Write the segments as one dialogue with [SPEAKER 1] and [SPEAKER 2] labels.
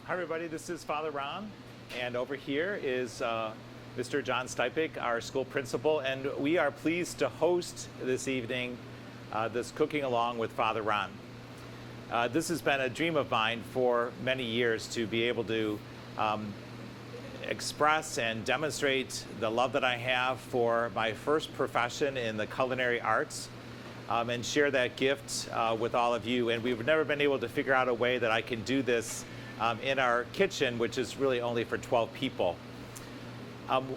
[SPEAKER 1] Hi everybody, this is Father Ron, and over here is Mr. John Stipik, our school principal, and we are pleased to host this evening this Cooking Along with Father Ron. This has been a dream of mine for many years to be able to express and demonstrate the love that I have for my first profession in the culinary arts and share that gift with all of you. And we've never been able to figure out a way that I can do this in our kitchen, which is really only for 12 people.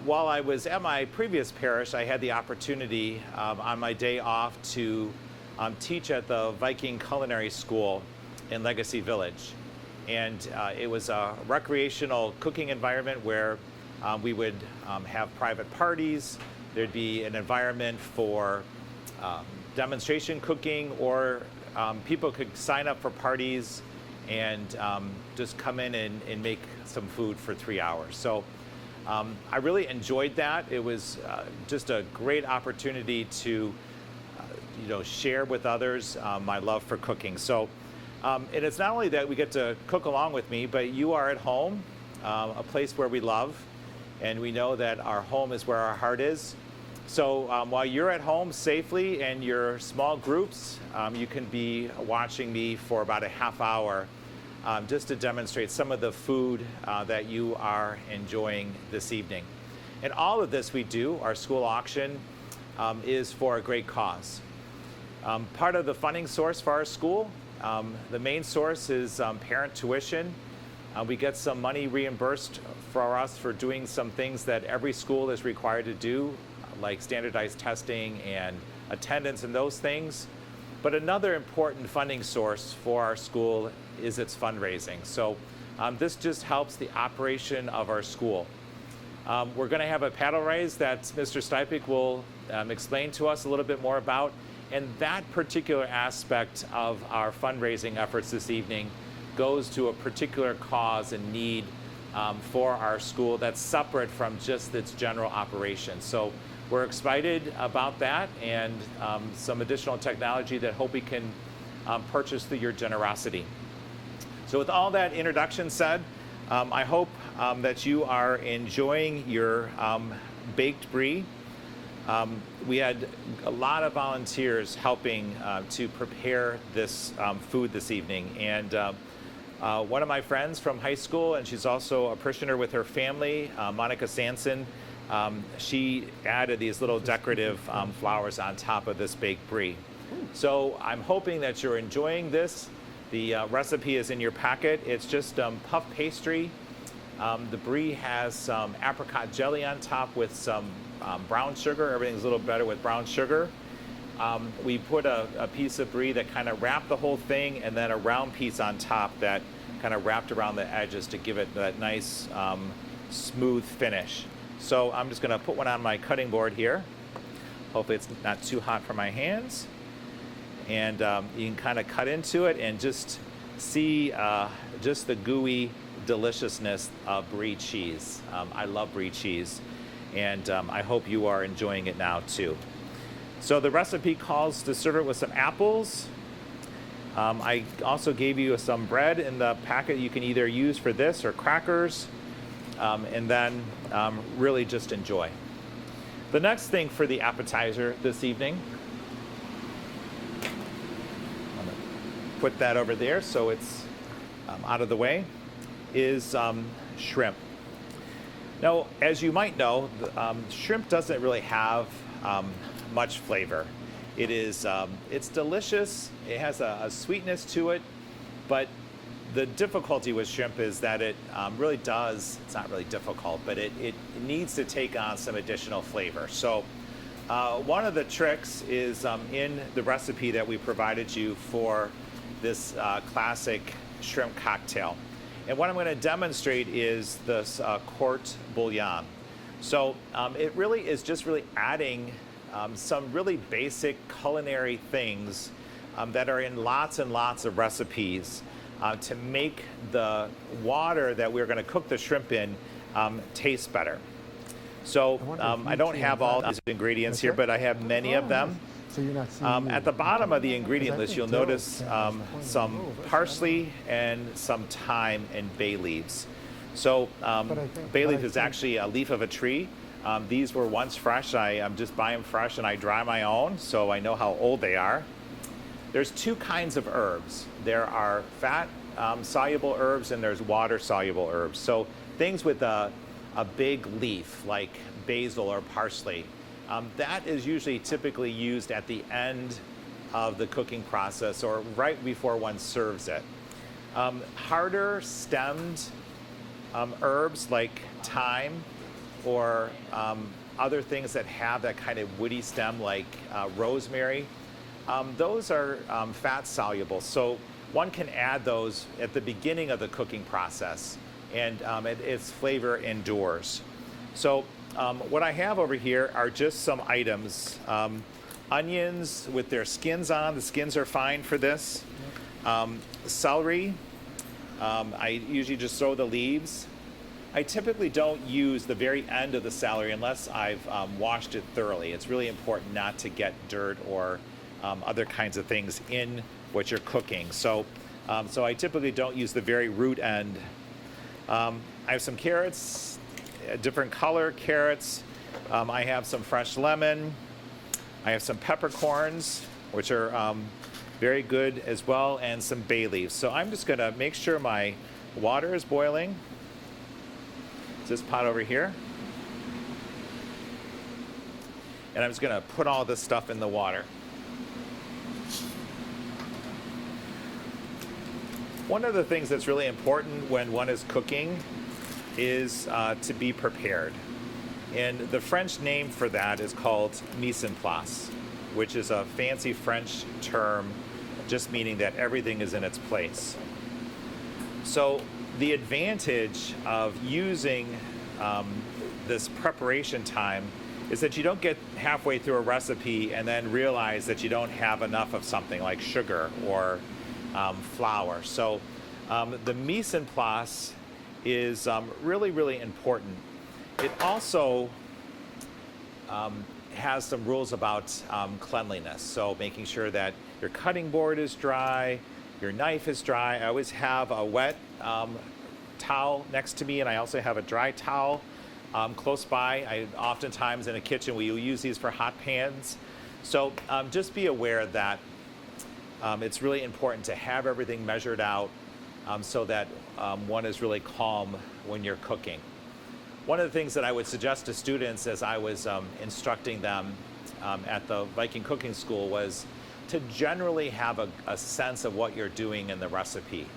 [SPEAKER 1] While I was at my previous parish, I had the opportunity on my day off to teach at the Viking Culinary School in Legacy Village. And it was a recreational cooking environment where we would have private parties. There'd be an environment for demonstration cooking, or people could sign up for parties and just come in and make some food for 3 hours. So I really enjoyed that. It was just a great opportunity to share with others my love for cooking. So and it's not only that we get to cook along with me, but you are at home, a place where we love, and we know that our home is where our heart is. So while you're at home safely in your small groups, you can be watching me for about a half hour just to demonstrate some of the food that you are enjoying this evening. And all of this we do, our school auction, is for a great cause. Part of the funding source for our school, the main source is parent tuition. We get some money reimbursed for us for doing some things that every school is required to do, like standardized testing and attendance and those things. But another important funding source for our school is its fundraising. So this just helps the operation of our school. We're going to have a paddle raise that Mr. Stipik will explain to us a little bit more about. And that particular aspect of our fundraising efforts this evening goes to a particular cause and need for our school that's separate from just its general operation. So we're excited about that, and some additional technology that hope we can purchase through your generosity. So with all that introduction said, I hope that you are enjoying your baked brie. We had a lot of volunteers helping to prepare this food this evening. And one of my friends from high school, and she's also a parishioner with her family, Monica Sanson, she added these little decorative flowers on top of this baked brie. So I'm hoping that you're enjoying this. The recipe is in your packet. It's just puff pastry. The brie has some apricot jelly on top with some brown sugar. Everything's a little better with brown sugar. We put a piece of brie that kind of wrapped the whole thing, and then a round piece on top that kind of wrapped around the edges to give it that nice smooth finish. So I'm just going to put one on my cutting board here. Hopefully it's not too hot for my hands. And you can kind of cut into it and just see just the gooey deliciousness of brie cheese. I love brie cheese, and I hope you are enjoying it now too. So the recipe calls to serve it with some apples. I also gave you some bread in the packet you can either use for this or crackers, and then really just enjoy. The next thing for the appetizer this evening, I'm going to put that over there so it's out of the way, is shrimp. Now, as you might know, shrimp doesn't really have much flavor. It's delicious. It has a sweetness to it, but the difficulty with shrimp is that it really does, it's not really difficult, but it needs to take on some additional flavor. So one of the tricks is in the recipe that we provided you for this classic shrimp cocktail. And what I'm going to demonstrate is this court bouillon. So it really is just really adding some really basic culinary things that are in lots and lots of recipes to make the water that we're going to cook the shrimp in taste better. So I don't have all these ingredients here, but I have many of them.
[SPEAKER 2] So you're not seeing
[SPEAKER 1] At the bottom of the ingredient list, you'll notice some parsley and some thyme and bay leaves. So bay leaf is actually a leaf of a tree. These were once fresh. I just buy them fresh and I dry my own, so I know how old they are. There's two kinds of herbs. There are fat soluble herbs and there's water soluble herbs. So things with a big leaf like basil or parsley, that is usually typically used at the end of the cooking process or right before one serves it. Harder stemmed herbs like thyme or other things that have that kind of woody stem like rosemary, those are fat soluble. So one can add those at the beginning of the cooking process and its flavor endures. So what I have over here are just some items. Onions with their skins on, the skins are fine for this. Celery, I usually just throw the leaves. I typically don't use the very end of the celery unless I've washed it thoroughly. It's really important not to get dirt or other kinds of things in what you're cooking. So I typically don't use the very root end. I have some carrots, a different color carrots. I have some fresh lemon. I have some peppercorns, which are very good as well, and some bay leaves. So I'm just gonna make sure my water is boiling. This pot over here. And I'm just gonna put all this stuff in the water. One of the things that's really important when one is cooking is to be prepared. And the French name for that is called mise en place, which is a fancy French term just meaning that everything is in its place. So the advantage of using this preparation time is that you don't get halfway through a recipe and then realize that you don't have enough of something like sugar or flour. So the mise en place is really, really important. It also has some rules about cleanliness. So making sure that your cutting board is dry, your knife is dry. I always have a wet towel next to me, and I also have a dry towel close by. Oftentimes in a kitchen we will use these for hot pans. So just be aware that it's really important to have everything measured out so that one is really calm when you're cooking. One of the things that I would suggest to students as I was instructing them at the Viking Cooking School was to generally have a sense of what you're doing in the recipe.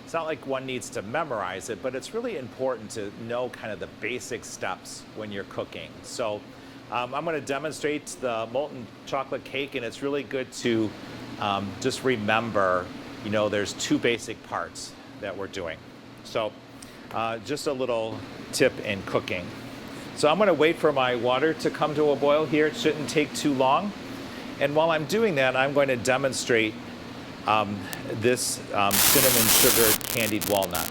[SPEAKER 1] It's not like one needs to memorize it, but it's really important to know kind of the basic steps when you're cooking. So I'm going to demonstrate the molten chocolate cake, and it's really good to just remember, you know, there's two basic parts that we're doing. So just a little tip in cooking. So I'm going to wait for my water to come to a boil here. It shouldn't take too long. And while I'm doing that, I'm going to demonstrate this cinnamon sugar candied walnut.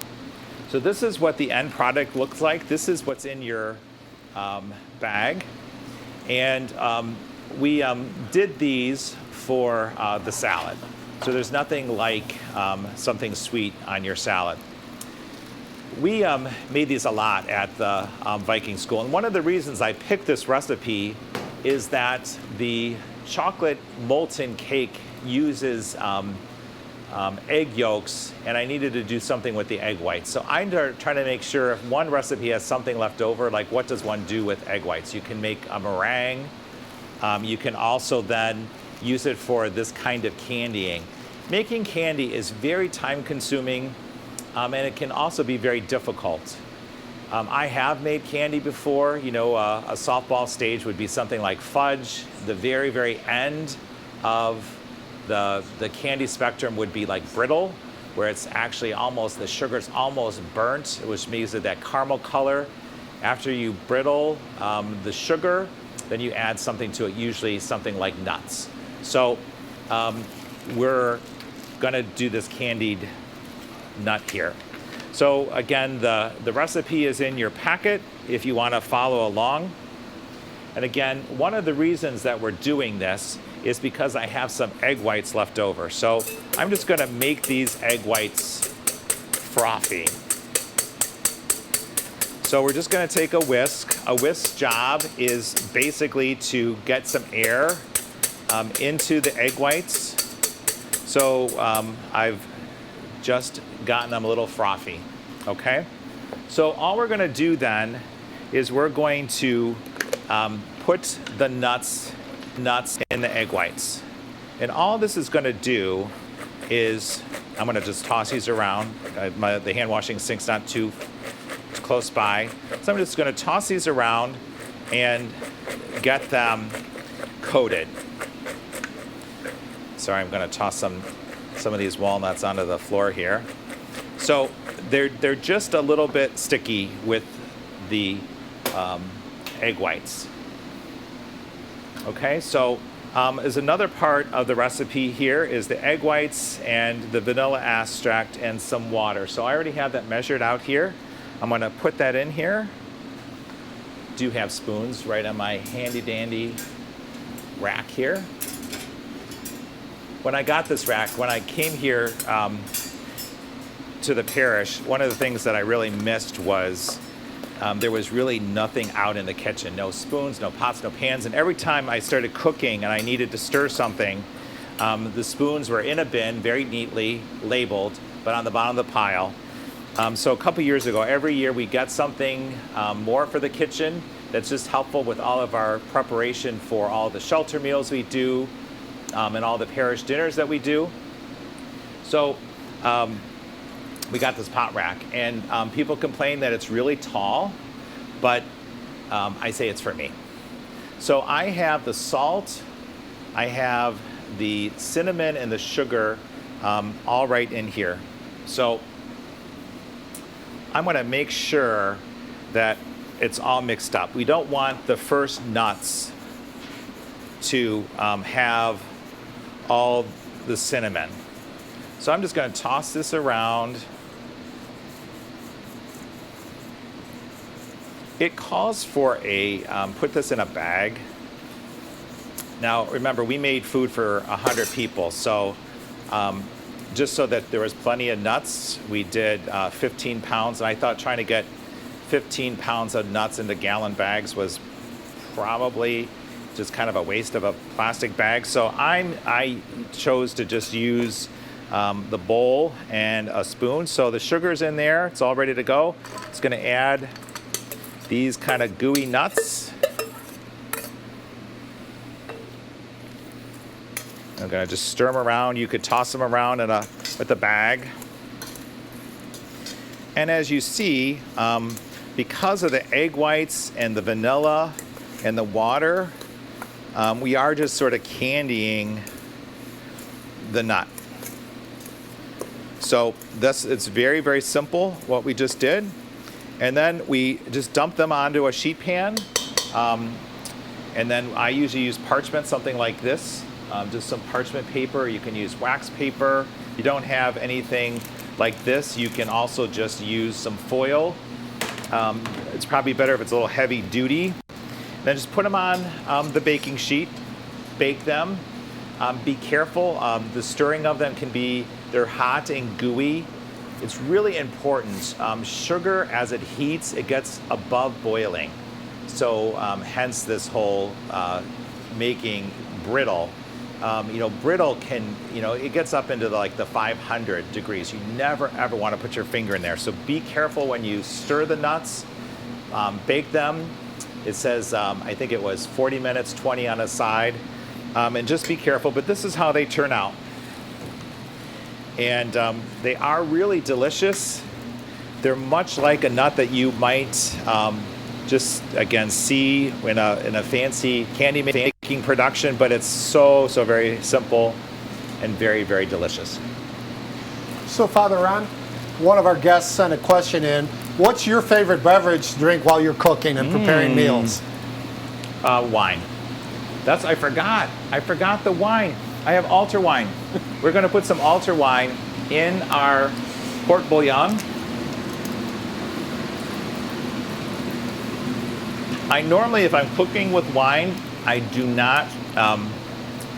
[SPEAKER 1] So this is what the end product looks like. This is what's in your bag. And we did these for the salad. So there's nothing like something sweet on your salad. We made these a lot at the Viking School. And one of the reasons I picked this recipe is that the chocolate molten cake uses egg yolks, and I needed to do something with the egg whites. So I'm trying to make sure if one recipe has something left over, like what does one do with egg whites? You can make a meringue. You can also then use it for this kind of candying. Making candy is very time consuming, and it can also be very difficult. I have made candy before. You know, a softball stage would be something like fudge. The very, very end of the candy spectrum would be like brittle, where it's actually almost, the sugar's almost burnt, which means that caramel color. After you brittle the sugar, then you add something to it, usually something like nuts. So we're gonna do this candied nut here. So again, the recipe is in your packet if you want to follow along. And again, one of the reasons that we're doing this is because I have some egg whites left over. So I'm just gonna make these egg whites frothy. So we're just gonna take a whisk. A whisk's job is basically to get some air into the egg whites. So I've just gotten them a little frothy, okay? So all we're gonna do then is we're going to put the nuts in the egg whites. And all this is gonna do is, I'm gonna just toss these around. The hand washing sink's not too close by. So I'm just gonna toss these around and get them coated. Sorry, I'm gonna toss some of these walnuts onto the floor here. So they're just a little bit sticky with the egg whites. Okay, so is another part of the recipe here is the egg whites and the vanilla extract and some water. So I already have that measured out here. I'm gonna put that in here. Do have spoons right on my handy dandy rack here. When I got this rack, when I came here to the parish, one of the things that I really missed was there was really nothing out in the kitchen. No spoons, no pots, no pans. And every time I started cooking and I needed to stir something, the spoons were in a bin, very neatly labeled, but on the bottom of the pile. So a couple years ago, every year we get something more for the kitchen that's just helpful with all of our preparation for all the shelter meals we do and all the parish dinners that we do. So we got this pot rack, and people complain that it's really tall, but I say it's for me. So I have the salt, I have the cinnamon and the sugar all right in here. So I'm gonna make sure that it's all mixed up. We don't want the first nuts to have all the cinnamon. So I'm just gonna toss this around. It calls for a, put this in a bag. Now remember, we made food for 100 people, so just so that there was plenty of nuts, we did 15 pounds, and I thought trying to get 15 pounds of nuts into gallon bags was probably just kind of a waste of a plastic bag. So I chose to just use the bowl and a spoon. So the sugar's in there, it's all ready to go. It's gonna add these kind of gooey nuts. I'm gonna just stir them around. You could toss them around with a bag. And as you see, because of the egg whites and the vanilla and the water, we are just sort of candying the nut. So it's very, very simple what we just did. And then we just dump them onto a sheet pan. And then I usually use parchment, something like this. Just some parchment paper. You can use wax paper. If you don't have anything like this, you can also just use some foil. It's probably better if it's a little heavy duty. Then just put them on the baking sheet, bake them. Be careful, the stirring of them can be, they're hot and gooey. It's really important. Sugar, as it heats, it gets above boiling. So hence this whole making brittle. Brittle can, it gets up into the 500 degrees. You never ever want to put your finger in there. So be careful when you stir the nuts, bake them. It says, I think it was 40 minutes, 20 on a side. And just be careful, but this is how they turn out. And they are really delicious. They're much like a nut that you might just, again, see in a fancy candy making production, but it's so very simple and very, very delicious.
[SPEAKER 2] So Father Ron, one of our guests sent a question in. What's your favorite beverage to drink while you're cooking and preparing meals?
[SPEAKER 1] Wine. I forgot the wine. I have altar wine. We're going to put some altar wine in our pork bouillon. I normally, if I'm cooking with wine, I do not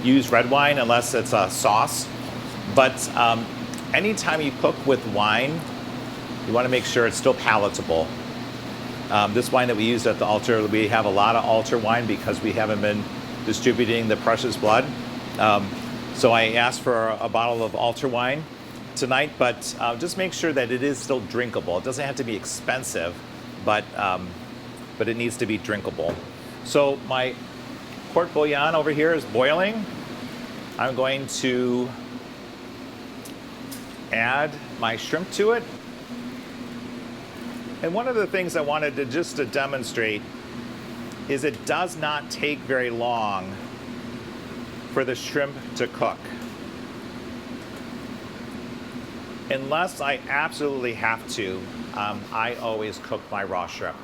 [SPEAKER 1] use red wine unless it's a sauce. But anytime you cook with wine, you want to make sure it's still palatable. This wine that we used at the altar, we have a lot of altar wine because we haven't been distributing the precious blood. So I asked for a bottle of altar wine tonight, but just make sure that it is still drinkable. It doesn't have to be expensive, but it needs to be drinkable. So my pork bouillon over here is boiling. I'm going to add my shrimp to it. And one of the things I wanted to demonstrate is it does not take very long for the shrimp to cook. Unless I absolutely have to, I always cook my raw shrimp.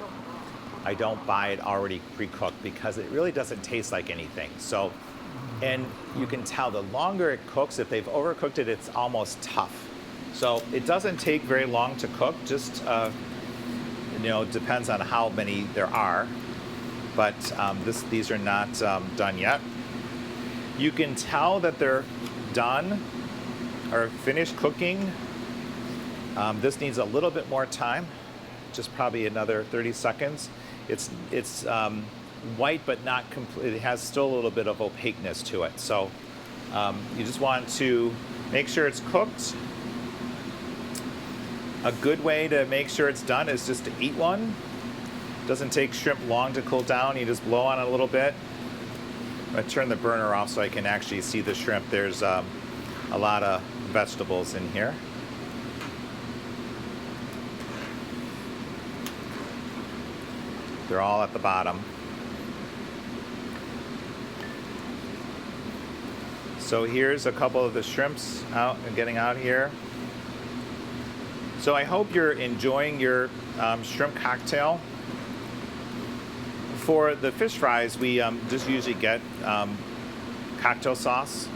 [SPEAKER 1] I don't buy it already pre-cooked because it really doesn't taste like anything. So, and you can tell the longer it cooks, if they've overcooked it, it's almost tough. So it doesn't take very long to cook, just depends on how many there are. But these are not done yet. You can tell that they're done or finished cooking. This needs a little bit more time, just probably another 30 seconds. It's white, but not complete. It has still a little bit of opaqueness to it. So you just want to make sure it's cooked. A good way to make sure it's done is just to eat one. Doesn't take shrimp long to cool down. You just blow on it a little bit. I'm going to turn the burner off so I can actually see the shrimp. There's a lot of vegetables in here. They're all at the bottom. So here's a couple of the shrimps out and getting out here. So I hope you're enjoying your shrimp cocktail. For the fish fries, we just usually get cocktail sauce.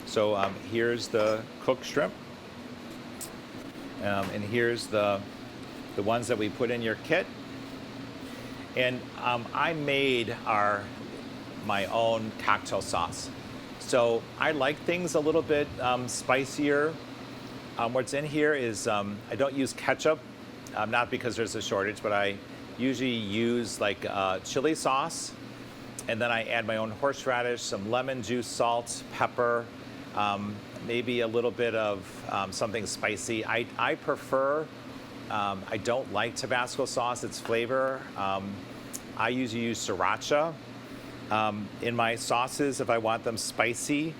[SPEAKER 1] So here's the cooked shrimp. And here's the ones that we put in your kit. And I made my own cocktail sauce. So I like things a little bit spicier. What's in here is I don't use ketchup, not because there's a shortage, but I usually use like chili sauce. And then I add my own horseradish, some lemon juice, salt, pepper, maybe a little bit of something spicy. I prefer, I don't like Tabasco sauce, its flavor. I usually use sriracha in my sauces if I want them spicy.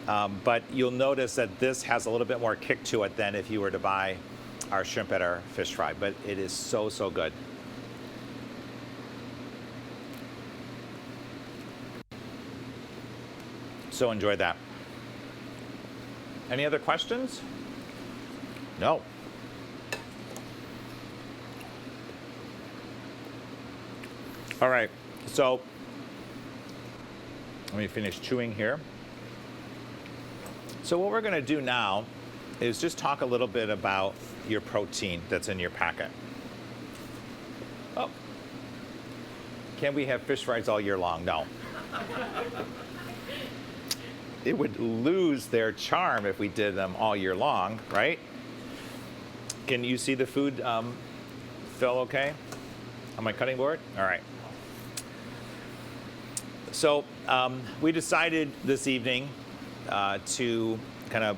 [SPEAKER 1] But you'll notice that this has a little bit more kick to it than if you were to buy our shrimp at our fish fry. But it is so, so good. So enjoy that. Any other questions? No. All right, so let me finish chewing here. So what we're going to do now is just talk a little bit about your protein that's in your packet. Oh, can we have fish fries all year long? No. It would lose their charm if we did them all year long, right? Can you see the food, Phil, okay? On my cutting board? All right. So we decided this evening to kind of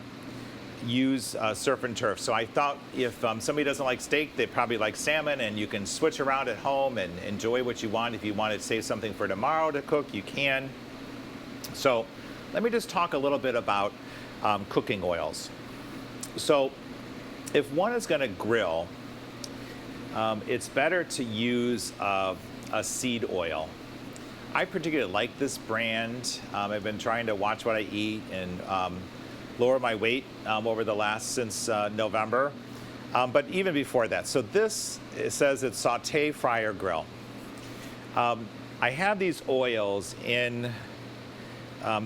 [SPEAKER 1] use surf and turf. So I thought if somebody doesn't like steak, they probably like salmon, and you can switch around at home and enjoy what you want. If you want to save something for tomorrow to cook, you can. So let me just talk a little bit about cooking oils. So if one is going to grill, it's better to use a seed oil. I particularly like this brand. I've been trying to watch what I eat and lower my weight since November, but even before that. So this, it says it's saute, fry, or grill. I have these oils in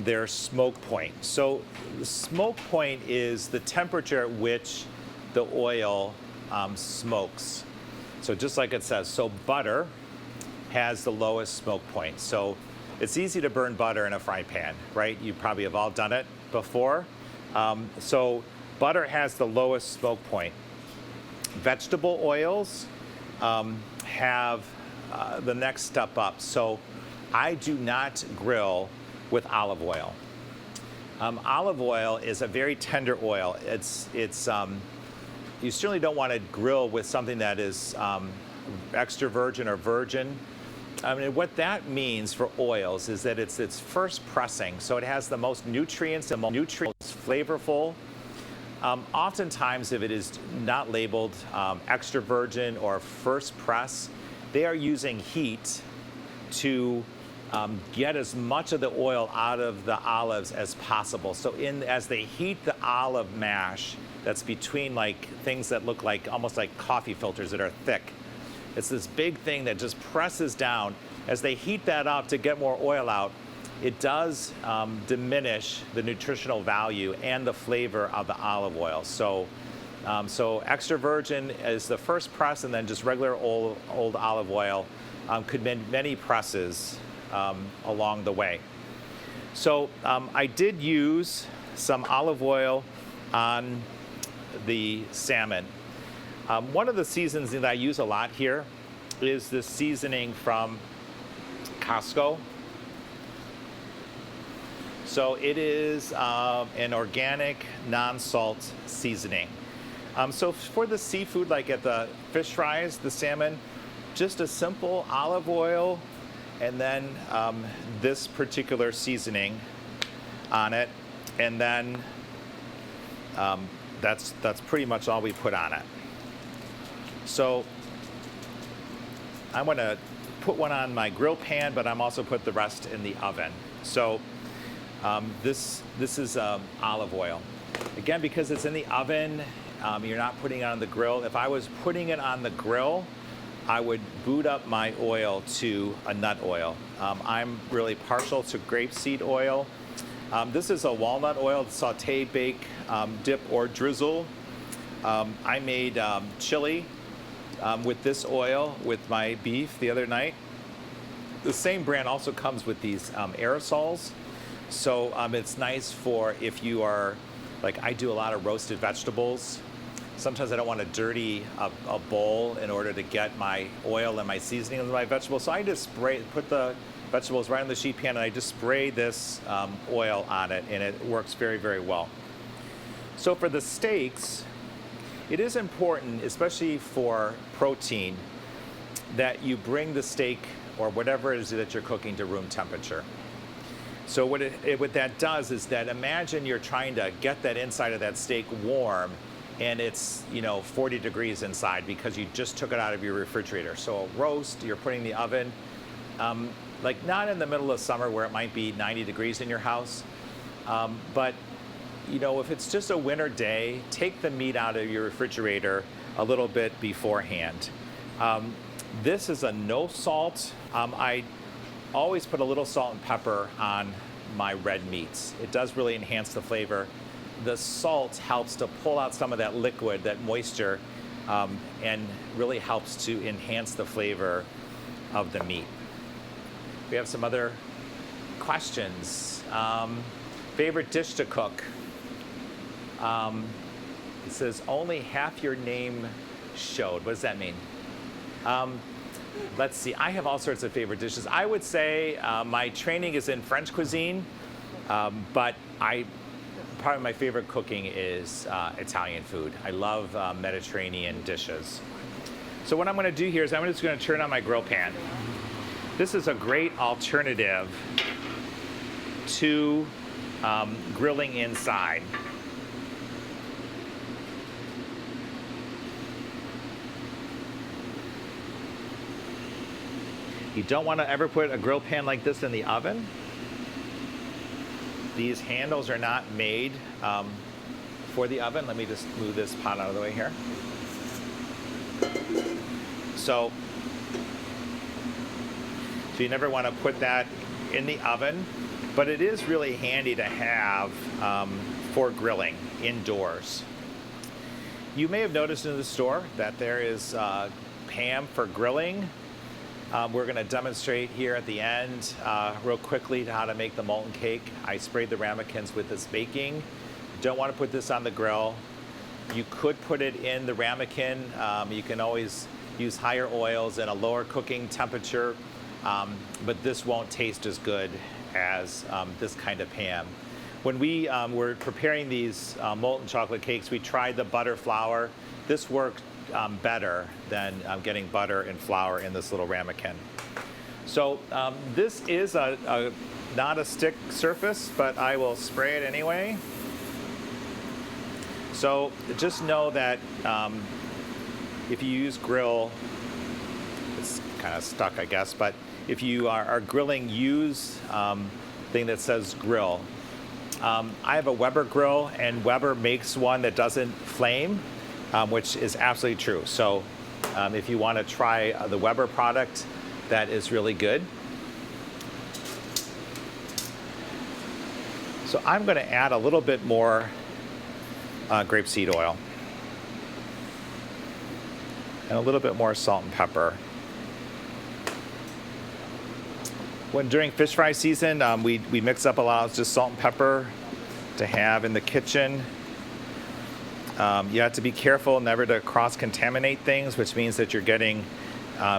[SPEAKER 1] their smoke point. So the smoke point is the temperature at which the oil smokes. So just like it says, so butter has the lowest smoke point. So It's easy to burn butter in a frying pan, right? You probably have all done it before. So butter has the lowest smoke point. Vegetable oils have the next step up. So I do not grill with olive oil. Olive oil is a very tender oil. You certainly don't want to grill with something that is extra virgin or virgin. I mean, what that means for oils is that it's first pressing, so it has the most nutrients and most flavorful. Oftentimes, if it is not labeled extra virgin or first press, they are using heat to get as much of the oil out of the olives as possible. So as they heat the olive mash that's between like things that look like almost like coffee filters that are thick, it's this big thing that just presses down. As they heat that up to get more oil out, it does diminish the nutritional value and the flavor of the olive oil. So extra virgin is the first press, and then just regular old olive oil could mean many presses along the way. So I did use some olive oil on the salmon. One of the seasonings that I use a lot here is this seasoning from Costco. So it is an organic, non-salt seasoning. So for the seafood, like at the fish fries, the salmon, just a simple olive oil and then this particular seasoning on it. And then that's pretty much all we put on it. So I'm going to put one on my grill pan, but I'm also put the rest in the oven. So this is olive oil. Again, because it's in the oven, you're not putting it on the grill. If I was putting it on the grill, I would boot up my oil to a nut oil. I'm really partial to grapeseed oil. This is a walnut oil, saute, bake, dip, or drizzle. I made chili with this oil with my beef the other night. The same brand also comes with these aerosols. So it's nice for if you are, like I do a lot of roasted vegetables. Sometimes I don't want to dirty a bowl in order to get my oil and my seasoning into my vegetables. So I just put the vegetables right on the sheet pan, and I just spray this oil on it, and it works very, very well. So for the steaks, it is important, especially for protein, that you bring the steak or whatever it is that you're cooking to room temperature. So what that does is that imagine you're trying to get that inside of that steak warm, and it's 40 degrees inside because you just took it out of your refrigerator. So a roast, you're putting in the oven, like not in the middle of summer where it might be 90 degrees in your house, but if it's just a winter day, take the meat out of your refrigerator a little bit beforehand. This is a no salt. I always put a little salt and pepper on my red meats. It does really enhance the flavor. The salt helps to pull out some of that liquid, that moisture, and really helps to enhance the flavor of the meat. We have some other questions. Favorite dish to cook? It says only half your name showed. What does that mean? Let's see. I have all sorts of favorite dishes. I would say my training is in French cuisine, but part of my favorite cooking is Italian food. I love Mediterranean dishes. So what I'm going to do here is I'm just going to turn on my grill pan. This is a great alternative to grilling inside. You don't want to ever put a grill pan like this in the oven. These handles are not made for the oven. Let me just move this pot out of the way here. So you never want to put that in the oven, but it is really handy to have for grilling indoors. You may have noticed in the store that there is Pam for grilling. We're going to demonstrate here at the end real quickly how to make the molten cake. I sprayed the ramekins with this baking. You don't want to put this on the grill. You could put it in the ramekin. You can always use higher oils and a lower cooking temperature, but this won't taste as good as this kind of pan. When we were preparing these molten chocolate cakes, we tried the butter flour. This worked better than getting butter and flour in this little ramekin. So this is not a stick surface, but I will spray it anyway. So just know that if you use grill, it's kind of stuck, I guess, but if you are grilling, use thing that says grill. I have a Weber grill, and Weber makes one that doesn't flame, which is absolutely true. So if you want to try the Weber product, that is really good. So I'm going to add a little bit more grapeseed oil and a little bit more salt and pepper. During fish fry season, we mix up a lot of just salt and pepper to have in the kitchen. You have to be careful never to cross-contaminate things, which means that you're getting,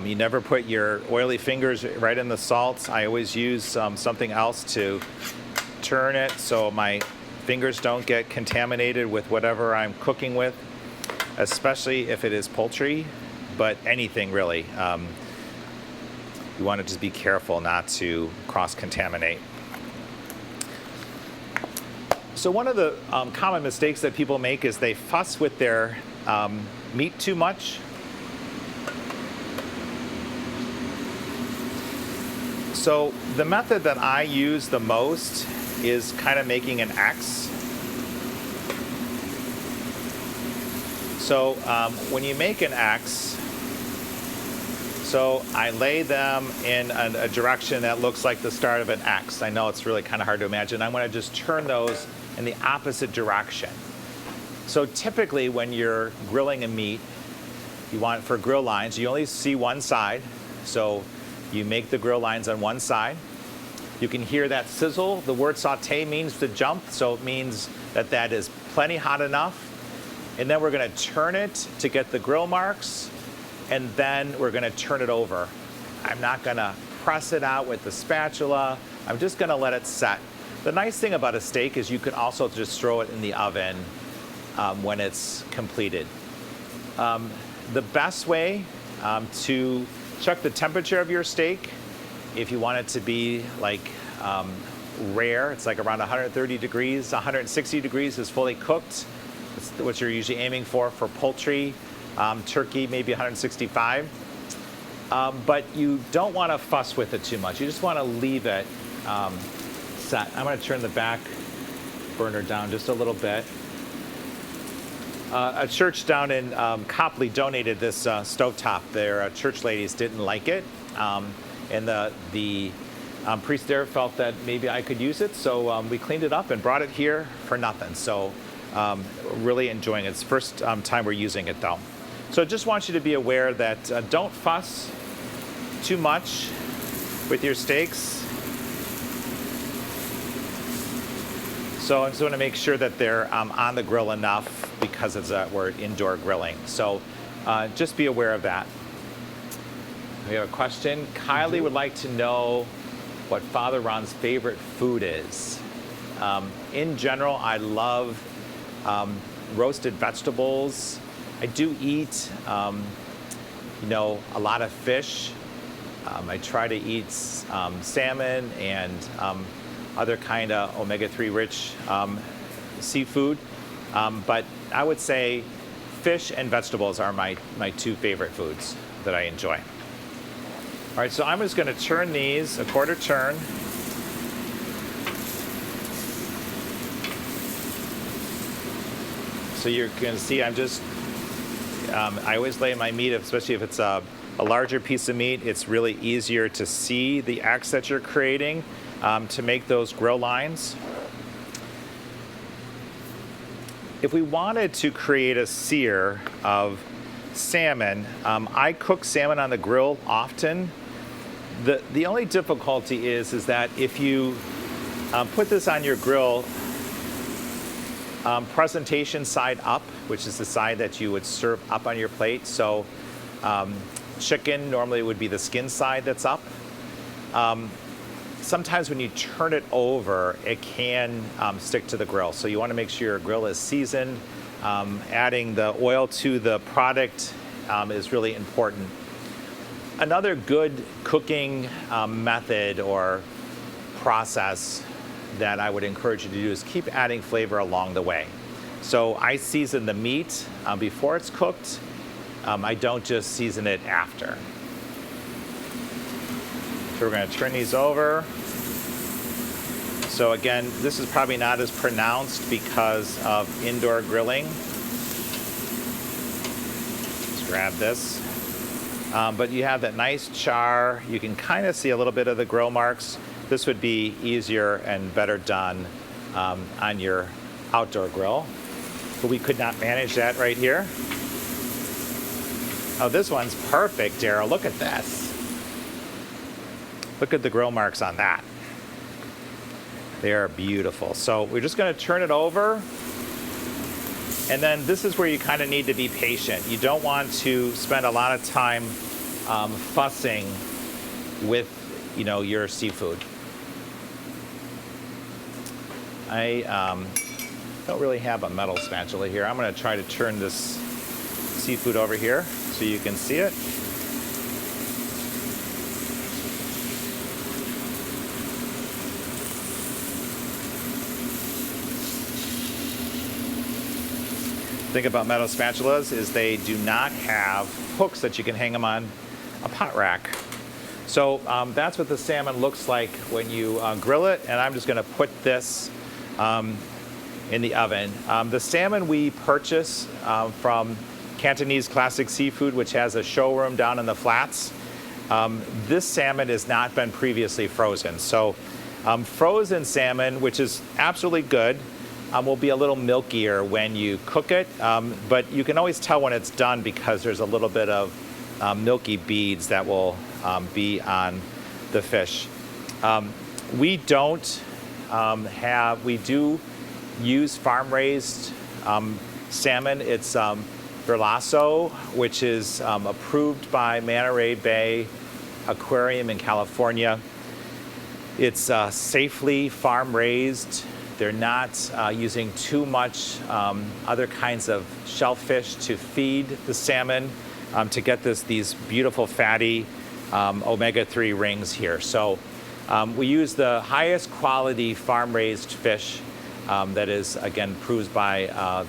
[SPEAKER 1] you never put your oily fingers right in the salts. I always use something else to turn it so my fingers don't get contaminated with whatever I'm cooking with, especially if it is poultry, but anything really. You want to just be careful not to cross-contaminate. So one of the common mistakes that people make is they fuss with their meat too much. So the method that I use the most is kind of making an X. So when you make an X, so I lay them in a direction that looks like the start of an X. I know it's really kind of hard to imagine. I'm going to just turn those in the opposite direction. So typically when you're grilling a meat, you want for grill lines, you only see one side. So you make the grill lines on one side. You can hear that sizzle. The word saute means to jump, so it means that that is plenty hot enough. And then we're going to turn it to get the grill marks, and then we're going to turn it over. I'm not going to press it out with the spatula. I'm just going to let it set. The nice thing about a steak is you can also just throw it in the oven when it's completed. The best way to check the temperature of your steak, if you want it to be like rare, it's like around 130 degrees. 160 degrees is fully cooked. It's what you're usually aiming for poultry. Turkey, maybe 165. But you don't want to fuss with it too much. You just want to leave it set. I'm going to turn the back burner down just a little bit. A church down in Copley donated this stovetop. Their church ladies didn't like it. And the priest there felt that maybe I could use it. So we cleaned it up and brought it here for nothing. So really enjoying it. It's the first time we're using it though. So I just want you to be aware that don't fuss too much with your steaks. So I just want to make sure that they're on the grill enough because we're indoor grilling. So just be aware of that. We have a question. Kylie would like to know what Father Ron's favorite food is. In general, I love roasted vegetables. I do eat, a lot of fish. I try to eat salmon and other kind of omega-3 rich seafood. But I would say fish and vegetables are my two favorite foods that I enjoy. All right, so I'm just going to turn these a quarter turn. So you're going to see I'm just, I always lay my meat, especially if it's a larger piece of meat, it's really easier to see the X that you're creating to make those grill lines. If we wanted to create a sear of salmon, I cook salmon on the grill often. The only difficulty is that if you put this on your grill, presentation side up, which is the side that you would serve up on your plate. So chicken normally would be the skin side that's up. Sometimes when you turn it over, it can stick to the grill. So you want to make sure your grill is seasoned. Adding the oil to the product is really important. Another good cooking method or process that I would encourage you to do is keep adding flavor along the way. So I season the meat before it's cooked. I don't just season it after. So we're going to turn these over. So again, this is probably not as pronounced because of indoor grilling. Let's grab this. But you have that nice char. You can kind of see a little bit of the grill marks. This would be easier and better done on your outdoor grill. But we could not manage that right here. Oh, this one's perfect, Daryl. Look at this. Look at the grill marks on that. They are beautiful. So we're just going to turn it over. And then this is where you kind of need to be patient. You don't want to spend a lot of time fussing with, your seafood. I don't really have a metal spatula here. I'm going to try to turn this seafood over here so you can see it. Thing about metal spatulas is they do not have hooks that you can hang them on a pot rack. So that's what the salmon looks like when you grill it, and I'm just going to put this in the oven. The salmon we purchase from Cantonese Classic Seafood, which has a showroom down in the flats, this salmon has not been previously frozen. So frozen salmon, which is absolutely good, will be a little milkier when you cook it, but you can always tell when it's done because there's a little bit of milky beads that will be on the fish. We do use farm-raised salmon. It's Verlasso, which is approved by Manta Ray Bay Aquarium in California. It's safely farm-raised. They're not using too much other kinds of shellfish to feed the salmon to get these beautiful fatty omega-3 rings here. So we use the highest quality farm-raised fish that is, again, approved by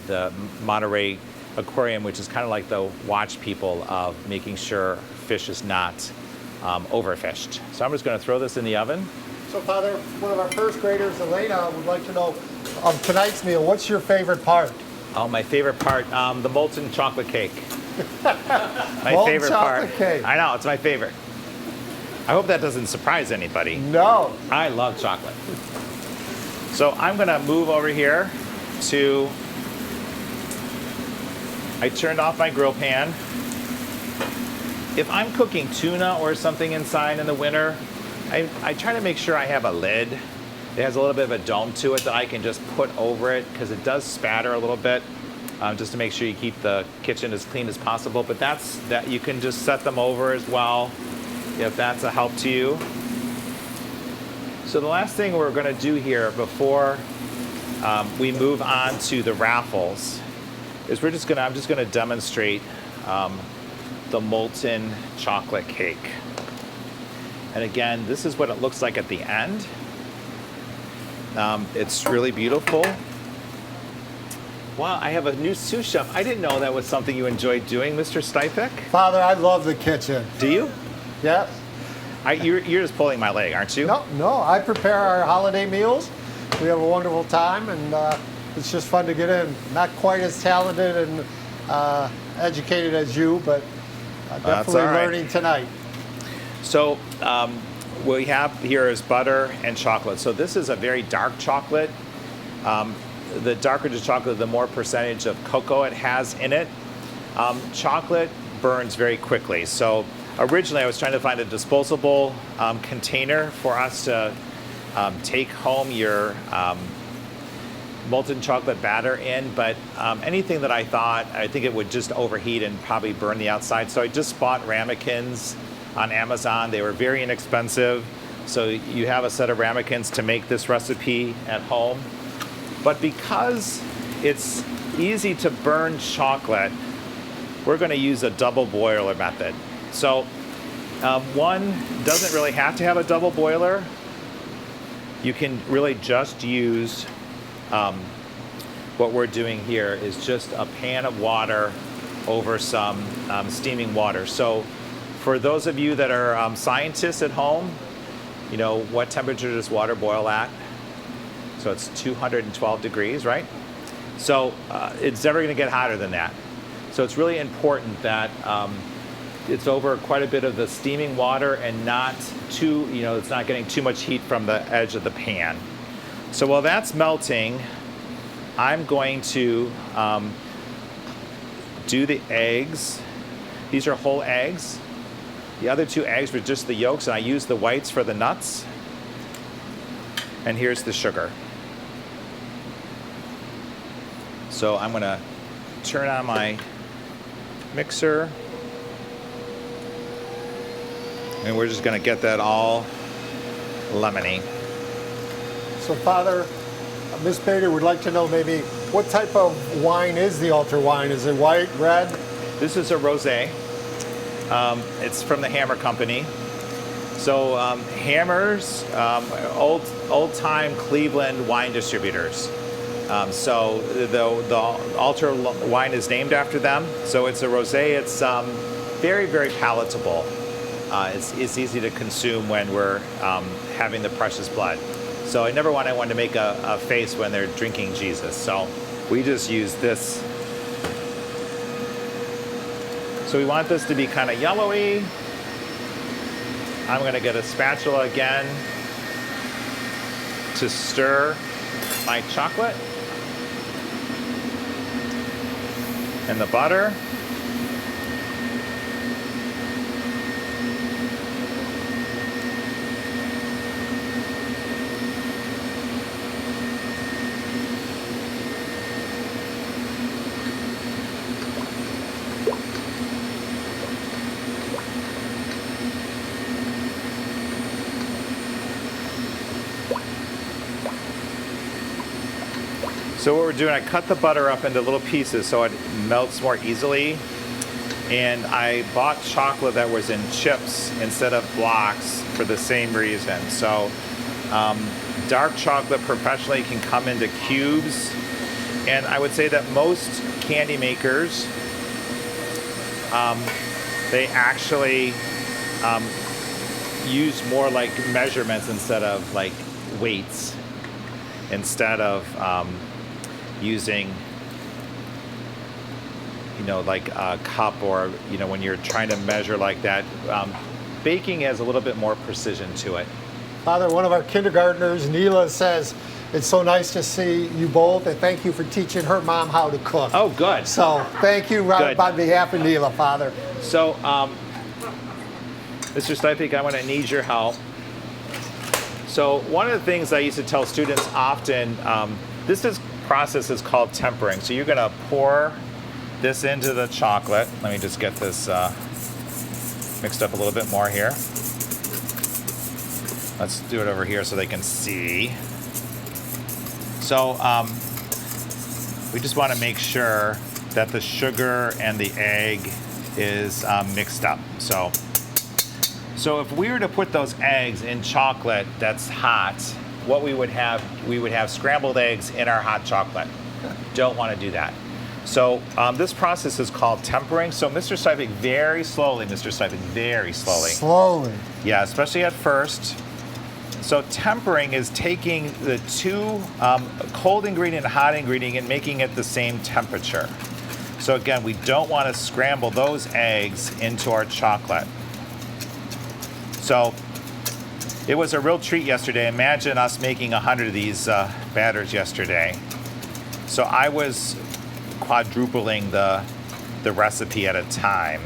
[SPEAKER 1] the Monterey Aquarium, which is kind of like the watch people of making sure fish is not overfished. So I'm just going to throw this in the oven.
[SPEAKER 2] So, Father, one of our first graders, Elena, would like to know of tonight's meal, what's your favorite part?
[SPEAKER 1] Oh, my favorite part, the molten chocolate cake. My
[SPEAKER 2] Molten
[SPEAKER 1] favorite
[SPEAKER 2] chocolate
[SPEAKER 1] part.
[SPEAKER 2] Cake.
[SPEAKER 1] I know, it's my favorite. I hope that doesn't surprise anybody.
[SPEAKER 2] No.
[SPEAKER 1] I love chocolate. So I'm going to move over here to, I turned off my grill pan. If I'm cooking tuna or something inside in the winter, I try to make sure I have a lid. It has a little bit of a dome to it that I can just put over it because it does spatter a little bit, just to make sure you keep the kitchen as clean as possible. But that you can just set them over as well if that's a help to you. So the last thing we're going to do here before we move on to the raffles is I'm just going to demonstrate the molten chocolate cake. And again, this is what it looks like at the end. It's really beautiful. Wow, I have a new sous chef. I didn't know that was something you enjoyed doing, Mr. Stipek.
[SPEAKER 2] Father, I love the kitchen.
[SPEAKER 1] Do you?
[SPEAKER 2] Yes.
[SPEAKER 1] You're just pulling my leg, aren't you?
[SPEAKER 2] No, I prepare our holiday meals. We have a wonderful time, and it's just fun to get in. Not quite as talented and educated as you, but definitely learning tonight.
[SPEAKER 1] So what we have here is butter and chocolate. So this is a very dark chocolate. The darker the chocolate, the more percentage of cocoa it has in it. Chocolate burns very quickly. So originally I was trying to find a disposable container for us to take home your molten chocolate batter in, but anything that I think it would just overheat and probably burn the outside. So I just bought ramekins on Amazon. They were very inexpensive. So you have a set of ramekins to make this recipe at home. But because it's easy to burn chocolate, we're going to use a double boiler method. So one doesn't really have to have a double boiler. You can really just use what we're doing here is just a pan of water over some steaming water. So for those of you that are scientists at home, you know, what temperature does water boil at? So it's 212 degrees, right? So it's never going to get hotter than that. So it's really important that it's over quite a bit of the steaming water and not too, you know, it's not getting too much heat from the edge of the pan. So while that's melting, I'm going to do the eggs. These are whole eggs. The other 2 eggs were just the yolks, and I used the whites for the nuts. And here's the sugar. So I'm going to turn on my mixer. And we're just going to get that all lemony.
[SPEAKER 2] So, Father, Miss Bader would like to know maybe what type of wine is the altar wine? Is it white, red?
[SPEAKER 1] This is a rosé. It's from the Hammer Company. So Hammer's old-time Cleveland wine distributors. So the altar wine is named after them. So it's a rosé. It's very, very palatable. It's easy to consume when we're having the precious blood. So I never want anyone to make a face when they're drinking Jesus. So we just use this. So we want this to be kind of yellowy. I'm going to get a spatula again to stir my chocolate and the butter. So what we're doing, I cut the butter up into little pieces so it melts more easily. And I bought chocolate that was in chips instead of blocks for the same reason. So dark chocolate professionally can come into cubes. And I would say that most candy makers, they actually use more like measurements instead of like weights, instead of using, you know, like a cup, or, you know, when you're trying to measure like that. Baking has a little bit more precision to it.
[SPEAKER 2] Father, one of our kindergartners, Neela, says, it's so nice to see you both, and thank you for teaching her mom how to cook.
[SPEAKER 1] Oh, good.
[SPEAKER 2] So thank you right on behalf of Neela, Father.
[SPEAKER 1] So, Mr. Stipik, I'm going to need your help. So one of the things I used to tell students often, this process is called tempering. So you're going to pour this into the chocolate. Let me just get this mixed up a little bit more here. Let's do it over here so they can see. So we just want to make sure that the sugar and the egg is mixed up. So if we were to put those eggs in chocolate that's hot, what we would have scrambled eggs in our hot chocolate. Don't want to do that. So this process is called tempering. So Mr. Stipik, very slowly, Mr. Stipik, very slowly.
[SPEAKER 2] Slowly.
[SPEAKER 1] Yeah, especially at first. So tempering is taking the two cold ingredient and hot ingredient and making it the same temperature. So again, we don't want to scramble those eggs into our chocolate. So it was a real treat yesterday. Imagine us making 100 of these batters yesterday. So I was quadrupling the recipe at a time.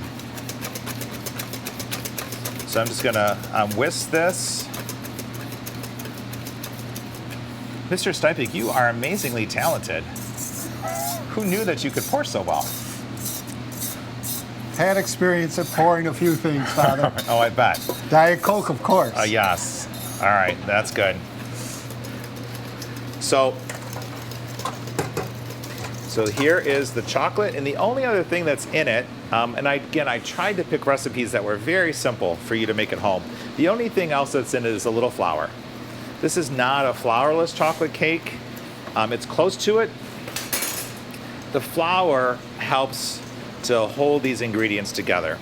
[SPEAKER 1] So I'm just gonna whisk this. Mr. Stipek, you are amazingly talented. Who knew that you could pour so well?
[SPEAKER 2] Had experience at pouring a few things, Father.
[SPEAKER 1] Oh, I bet.
[SPEAKER 2] Diet Coke, of course.
[SPEAKER 1] Yes. All right, that's good. So here is the chocolate, and the only other thing that's in it, and I tried to pick recipes that were very simple for you to make at home. The only thing else that's in it is a little flour. This is not a flourless chocolate cake. It's close to it. The flour helps to hold these ingredients together.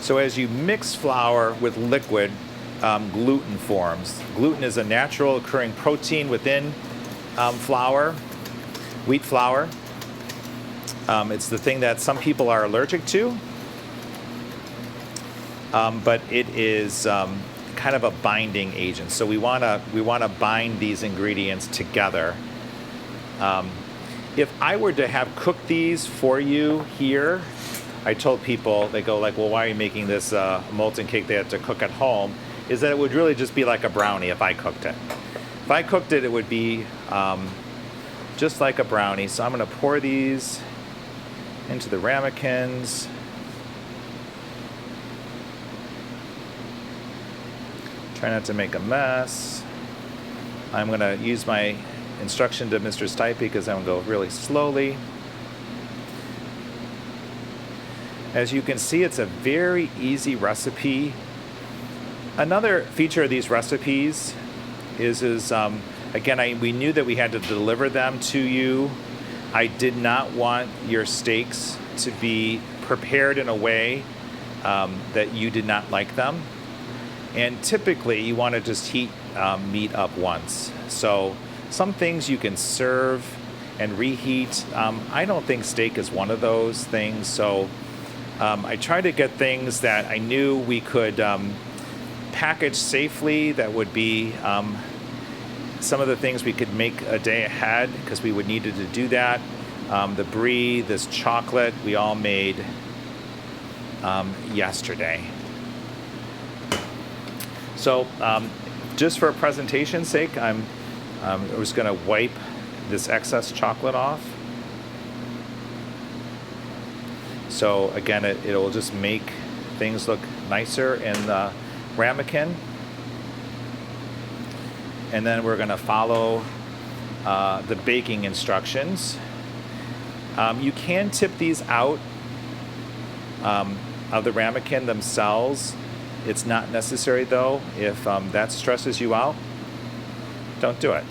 [SPEAKER 1] So as you mix flour with liquid, gluten forms. Gluten is a natural occurring protein within flour, wheat flour. It's the thing that some people are allergic to, but it is kind of a binding agent. So we want to bind these ingredients together. If I were to have cooked these for you here, I told people, they go like, well, why are you making this molten cake they have to cook at home? Is that it would really just be like a brownie if I cooked it. If I cooked it, it would be just like a brownie. So I'm going to pour these into the ramekins. Try not to make a mess. I'm going to use my instruction to Mr. Stipe because I'm going to go really slowly. As you can see, it's a very easy recipe. Another feature of these recipes is again, we knew that we had to deliver them to you. I did not want your steaks to be prepared in a way that you did not like them. And typically, you want to just heat meat up once. So some things you can serve and reheat. I don't think steak is one of those things. So I tried to get things that I knew we could package safely, that would be some of the things we could make a day ahead because we would need to do that. The brie, this chocolate, we all made yesterday. So just for presentation's sake, I'm just going to wipe this excess chocolate off. So again, it'll just make things look nicer in the ramekin. And then we're going to follow the baking instructions. You can tip these out of the ramekin themselves. It's not necessary though. If that stresses you out, don't do it.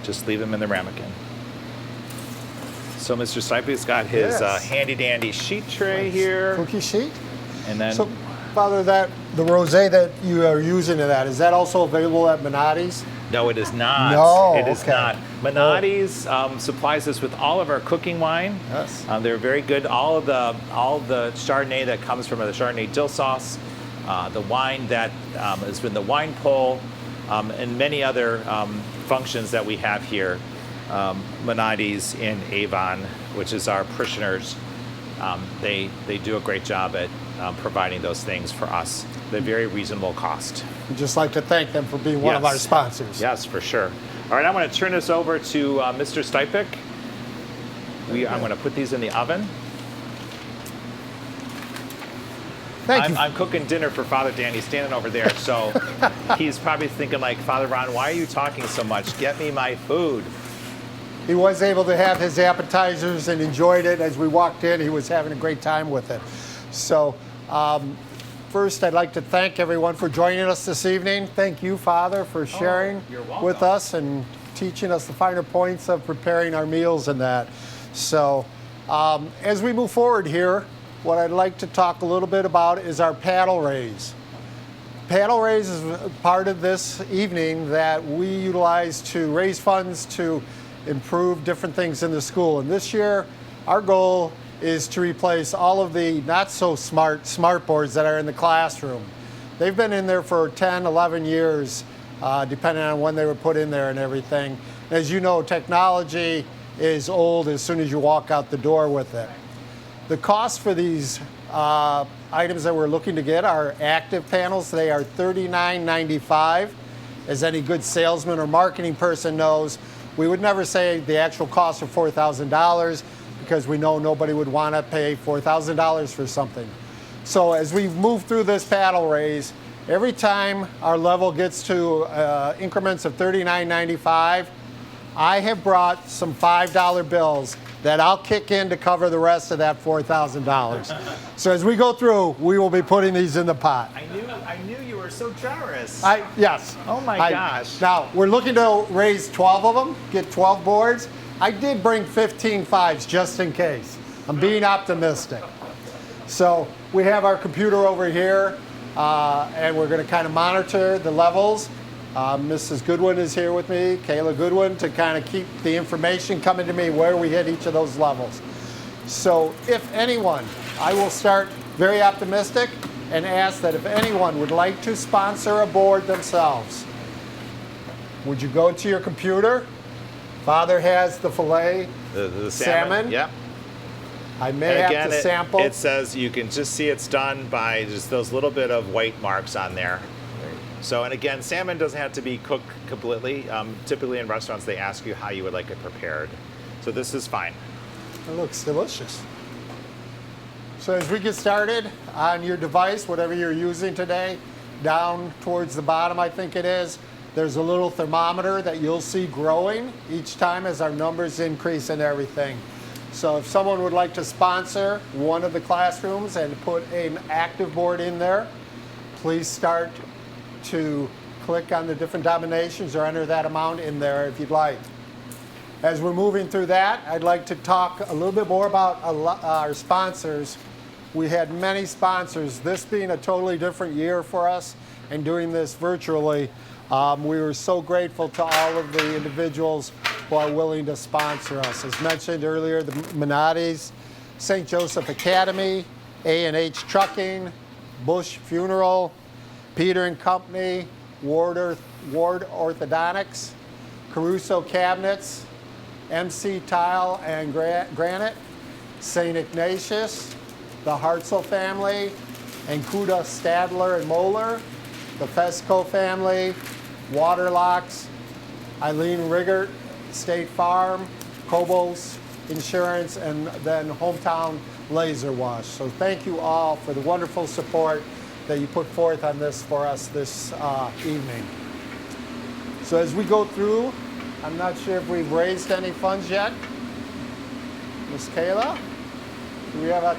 [SPEAKER 1] Just leave them in the ramekin. So Mr. Stipe's got his handy dandy sheet tray here.
[SPEAKER 2] Cookie sheet.
[SPEAKER 1] And then,
[SPEAKER 2] so, Father, the rosé that you are using in that, is that also available at Minotti's?
[SPEAKER 1] no, it is not.
[SPEAKER 2] No,
[SPEAKER 1] it is
[SPEAKER 2] okay.
[SPEAKER 1] not. Minotti's supplies us with all of our cooking wine.
[SPEAKER 2] Yes.
[SPEAKER 1] They're very good. All the Chardonnay that comes from the Chardonnay dill sauce, the wine that has been the wine pull, and many other functions that we have here. Minotti's in Avon, which is our parishioners. They do a great job at providing those things for us at a very reasonable cost.
[SPEAKER 2] We'd just like to thank them for being one of our sponsors.
[SPEAKER 1] Yes, for sure. All right, I'm going to turn this over to Mr. Stipek. I'm going to put these in the oven.
[SPEAKER 2] Thank you.
[SPEAKER 1] I'm cooking dinner for Father Dan. He's standing over there, so he's probably thinking like, Father Ron, why are you talking so much? Get me my food.
[SPEAKER 2] He was able to have his appetizers and enjoyed it. As we walked in, he was having a great time with it. So first, I'd like to thank everyone for joining us this evening. Thank you, Father, for sharing with us and teaching us the finer points of preparing our meals and that. So as we move forward here, what I'd like to talk a little bit about is our paddle raise. Paddle raise is part of this evening that we utilize to raise funds to improve different things in the school. And this year, our goal is to replace all of the not so smart boards that are in the classroom. They've been in there for 10, 11 years, depending on when they were put in there and everything. As you know, technology is old as soon as you walk out the door with it. The cost for these items that we're looking to get are active panels. They are $39.95. As any good salesman or marketing person knows, we would never say the actual cost of $4,000 because we know nobody would want to pay $4,000 for something. So as we move through this paddle raise, every time our level gets to increments of $39.95, I have brought some $5 bills that I'll kick in to cover the rest of that $4,000. So as we go through, we will be putting these in the pot.
[SPEAKER 1] I knew you were so generous.
[SPEAKER 2] Yes.
[SPEAKER 1] Oh my gosh.
[SPEAKER 2] Now, we're looking to raise 12 of them, get 12 boards. I did bring 15 fives just in case. I'm being optimistic. So we have our computer over here, and we're going to kind of monitor the levels. Mrs. Goodwin is here with me, Kayla Goodwin, to kind of keep the information coming to me where we hit each of those levels. So if anyone, I will start very optimistic and ask that if anyone would like to sponsor a board themselves, would you go to your computer? Father has the filet
[SPEAKER 1] The
[SPEAKER 2] salmon.
[SPEAKER 1] Yep.
[SPEAKER 2] I may have to sample.
[SPEAKER 1] It says you can just see it's done by just those little bit of white marks on there. So, and again, salmon doesn't have to be cooked completely. Typically in restaurants, they ask you how you would like it prepared. So this is fine.
[SPEAKER 2] It looks delicious. So as we get started on your device, whatever you're using today, down towards the bottom, I think it is, there's a little thermometer that you'll see growing each time as our numbers increase and everything. So if someone would like to sponsor one of the classrooms and put an active board in there, please start to click on the different denominations or enter that amount in there if you'd like. As we're moving through that, I'd like to talk a little bit more about our sponsors. We had many sponsors, this being a totally different year for us and doing this virtually. We were so grateful to all of the individuals who are willing to sponsor us. As mentioned earlier, the Minottis, St. Joseph Academy, A&H Trucking, Bush Funeral, Peter and Company, Ward Orthodontics, Caruso Cabinets, MC Tile and Granite, St. Ignatius, the Hartzell family, and Kuda Stadler and Moeller, the Fesco family, Waterlocks, Eileen Riggert, State Farm, Cobos Insurance, and then Hometown Laser Wash. So thank you all for the wonderful support that you put forth on this for us this evening. So as we go through, I'm not sure if we've raised any funds yet. Miss Kayla, do we have a...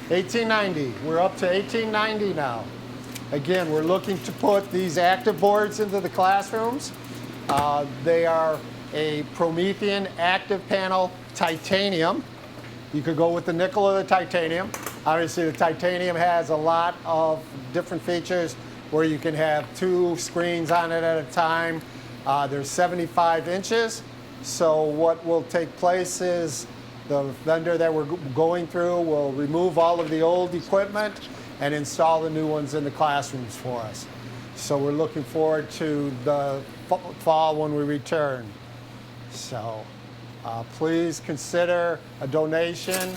[SPEAKER 2] $18.90. We're up to $18.90 now. Again, we're looking to put these active boards into the classrooms. They are a Promethean active panel titanium. You could go with the nickel or the titanium. Obviously, the titanium has a lot of different features where you can have 2 screens on it at a time. They're 75 inches. So what will take place is the vendor that we're going through will remove all of the old equipment and install the new ones in the classrooms for us. So we're looking forward to the fall when we return. So please consider a donation.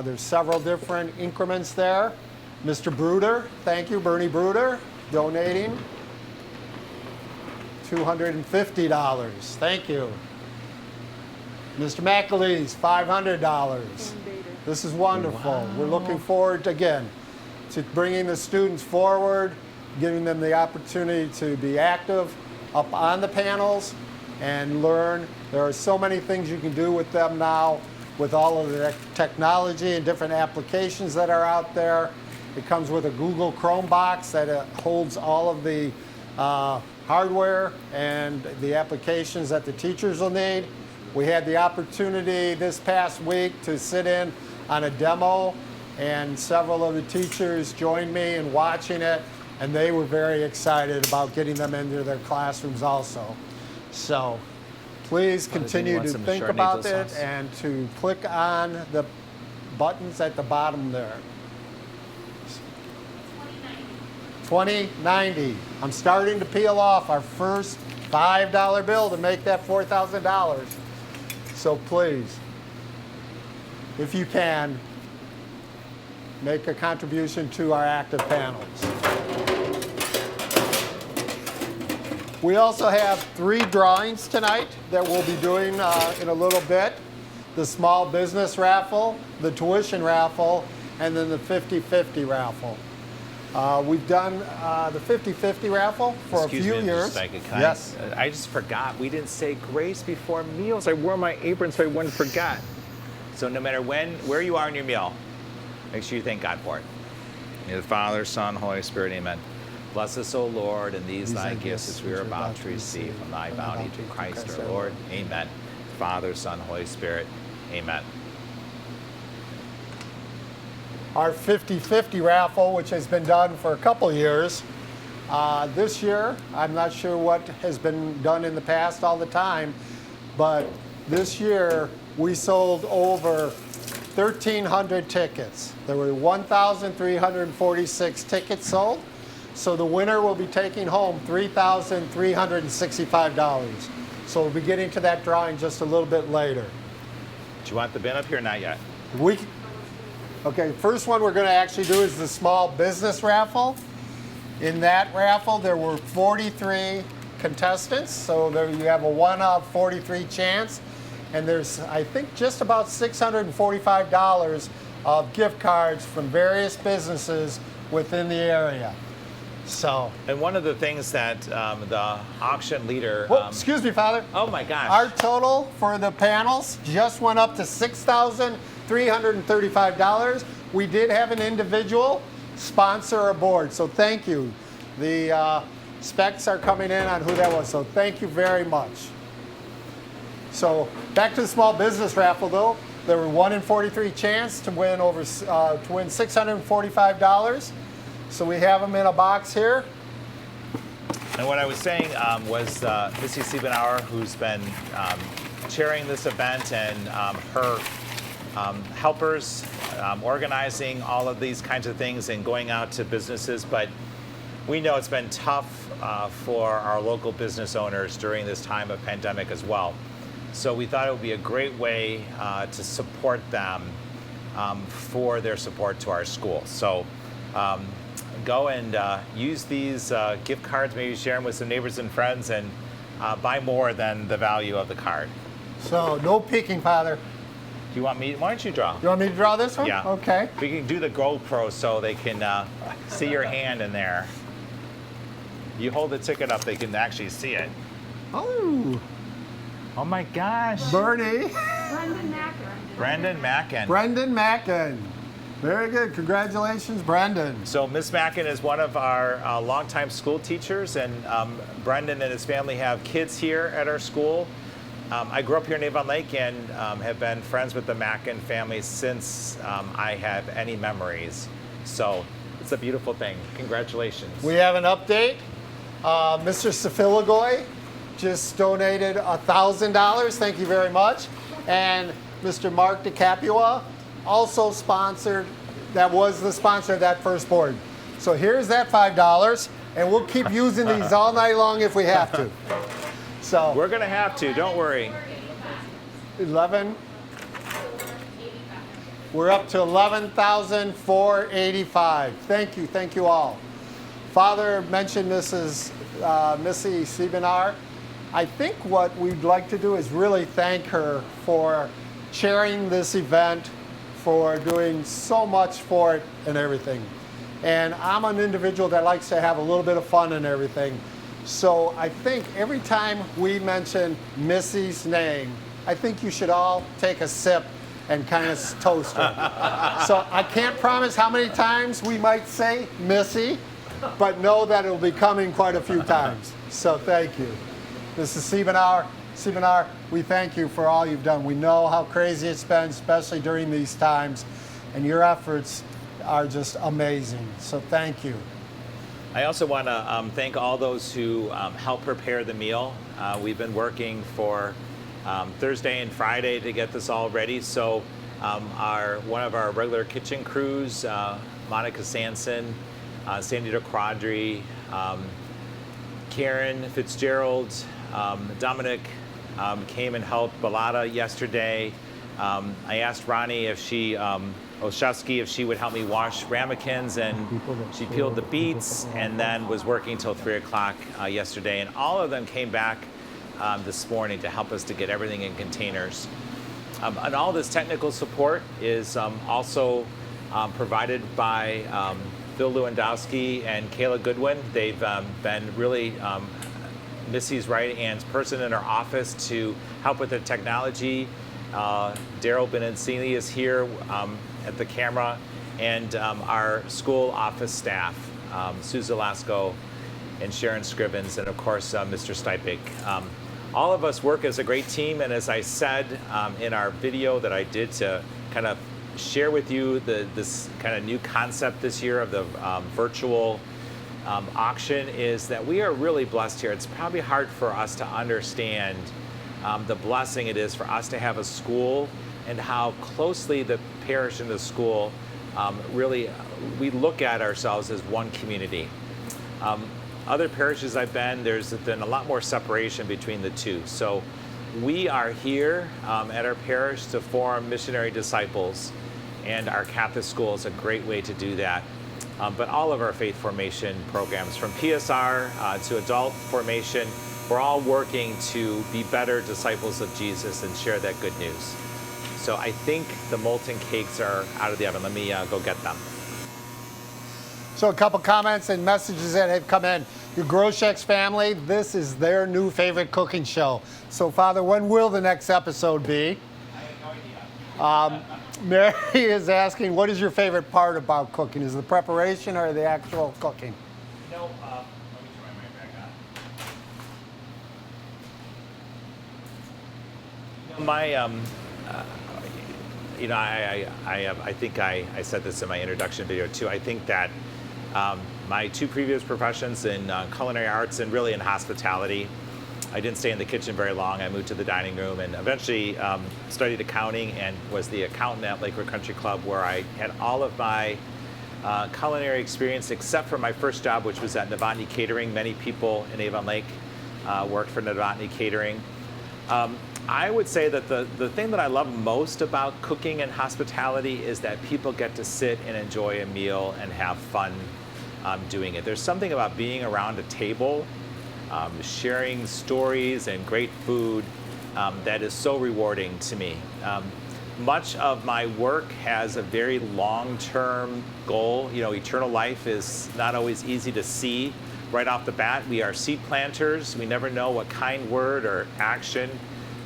[SPEAKER 2] There's several different increments there. Mr. Bruder, thank you, Bernie Bruder, donating $250. Thank you. Mr. McAleese, $500. This is wonderful. Wow. We're looking forward, again, to bringing the students forward, giving them the opportunity to be active up on the panels and learn. There are so many things you can do with them now with all of the technology and different applications that are out there. It comes with a Google Chrome box that holds all of the hardware and the applications that the teachers will need. We had the opportunity this past week to sit in on a demo, and several of the teachers joined me in watching it, and they were very excited about getting them into their classrooms also. So please continue to think about it and to click on the buttons at the bottom there. $20.90. I'm starting to peel off our first $5 bill to make that $4,000. So please, if you can, make a contribution to our active panels. We also have 3 drawings tonight that we'll be doing in a little bit. The small business raffle, the tuition raffle, and then the 50-50 raffle. We've done the 50-50 raffle for a few years.
[SPEAKER 1] Just a second.
[SPEAKER 2] Yes.
[SPEAKER 1] I just forgot. We didn't say grace before meals. I wore my apron so I wouldn't forget. So no matter where you are in your meal, make sure you thank God for it. In the Father, Son, Holy Spirit, amen. Bless us, O Lord, and these thy gifts as we are about to receive from thy bounty through Christ our Lord. Amen. Father, Son, Holy Spirit, amen.
[SPEAKER 2] Our 50-50 raffle, which has been done for a couple years. This year, I'm not sure what has been done in the past all the time, but this year we sold over 1,300 tickets. There were 1,346 tickets sold. So the winner will be taking home $3,365. So we'll be getting to that drawing just a little bit later.
[SPEAKER 1] Do you want the bin up here? Not yet.
[SPEAKER 2] Okay, first one we're going to actually do is the small business raffle. In that raffle, there were 43 contestants. So there you have a 1 out of 43 chance. And there's, I think, just about $645 of gift cards from various businesses within the area. So.
[SPEAKER 1] And one of the things that the auction leader.
[SPEAKER 2] Excuse me, Father.
[SPEAKER 1] Oh my gosh.
[SPEAKER 2] Our total for the panels just went up to $6,335. We did have an individual sponsor aboard, so thank you. The specs are coming in on who that was, so thank you very much. So back to the small business raffle, though. There were 1 in 43 chance to win $645. So we have them in a box here.
[SPEAKER 1] And what I was saying was Missy Siebenauer, who's been chairing this event, and her helpers organizing all of these kinds of things and going out to businesses. But we know it's been tough for our local business owners during this time of pandemic as well. So we thought it would be a great way to support them for their support to our school. So go and use these gift cards, maybe share them with some neighbors and friends, and buy more than the value of the card.
[SPEAKER 2] So no peeking, Father.
[SPEAKER 1] Do you want me? Why don't you draw?
[SPEAKER 2] You want me to draw this one?
[SPEAKER 1] Yeah.
[SPEAKER 2] Okay.
[SPEAKER 1] We can do the GoPro so they can see your hand in there. You hold the ticket up, they can actually see it.
[SPEAKER 2] Oh.
[SPEAKER 1] Oh my gosh.
[SPEAKER 2] Bernie.
[SPEAKER 1] Brendan Mackin.
[SPEAKER 2] Brendan Mackin. Very good. Congratulations, Brendan.
[SPEAKER 1] So Miss Mackin is one of our longtime school teachers, and Brendan and his family have kids here at our school. I grew up here in Avon Lake and have been friends with the Mackin family since I have any memories. So it's a beautiful thing. Congratulations.
[SPEAKER 2] We have an update. Mr. Safiligoy just donated $1,000. Thank you very much. And Mr. Mark DeCapua also sponsored, that was the sponsor of that first board. So here's that $5, and we'll keep using these all night long if we have to. So
[SPEAKER 1] we're gonna have to, don't worry.
[SPEAKER 2] 11. We're up to 11,485. Thank you all. Father mentioned Mrs. Missy Siebenauer. I think what we'd like to do is really thank her for chairing this event, for doing so much for it and everything. And I'm an individual that likes to have a little bit of fun and everything. So I think every time we mention Missy's name, I think you should all take a sip and kind of toast her. So I can't promise how many times we might say Missy, but know that it'll be coming quite a few times. So thank you. Mrs. Siebenauer, we thank you for all you've done. We know how crazy it's been, especially during these times, and your efforts are just amazing. So thank you.
[SPEAKER 1] I also want to thank all those who helped prepare the meal. We've been working for Thursday and Friday to get this all ready. So one of our regular kitchen crews, Monica Sanson, Sandy DeQuadri, Karen Fitzgerald, Dominic came and helped Bellotta yesterday. I asked Ronnie if she, Olszewski, if she would help me wash ramekins, and she peeled the beets and then was working till 3 o'clock yesterday. And all of them came back this morning to help us to get everything in containers. And all this technical support is also provided by Phil Lewandowski and Kayla Goodwin. They've been really Missy's right-hand person in our office to help with the technology. Daryl Benancini is here at the camera, and our school office staff, Sue Zelasco and Sharon Scrivens, and of course Mr. Stipik. All of us work as a great team, and as I said in our video that I did to kind of share with you this kind of new concept this year of the virtual auction, is that we are really blessed here. It's probably hard for us to understand the blessing it is for us to have a school and how closely the parish and the school really, we look at ourselves as one community. Other parishes I've been, there's been a lot more separation between the two. So we are here at our parish to form missionary disciples, and our Catholic school is a great way to do that. But all of our faith formation programs, from PSR to adult formation, we're all working to be better disciples of Jesus and share that good news. So I think the molten cakes are out of the oven. Let me go get them.
[SPEAKER 2] So a couple comments and messages that have come in. Your Grosheks family, this is their new favorite cooking show. So, Father, when will the next episode be? I have no idea. Mary is asking, what is your favorite part about cooking? Is it the preparation or the actual cooking?
[SPEAKER 1] No, let me turn my mic back on. I think I said this in my introduction video too. I think that my two previous professions in culinary arts and really in hospitality, I didn't stay in the kitchen very long. I moved to the dining room and eventually studied accounting and was the accountant at Lakewood Country Club, where I had all of my culinary experience except for my first job, which was at Novotny Catering. Many people in Avon Lake worked for Novotny Catering. I would say that the thing that I love most about cooking and hospitality is that people get to sit and enjoy a meal and have fun doing it. There's something about being around a table, sharing stories and great food that is so rewarding to me. Much of my work has a very long-term goal. You know, eternal life is not always easy to see right off the bat. We are seed planters. We never know what kind word or action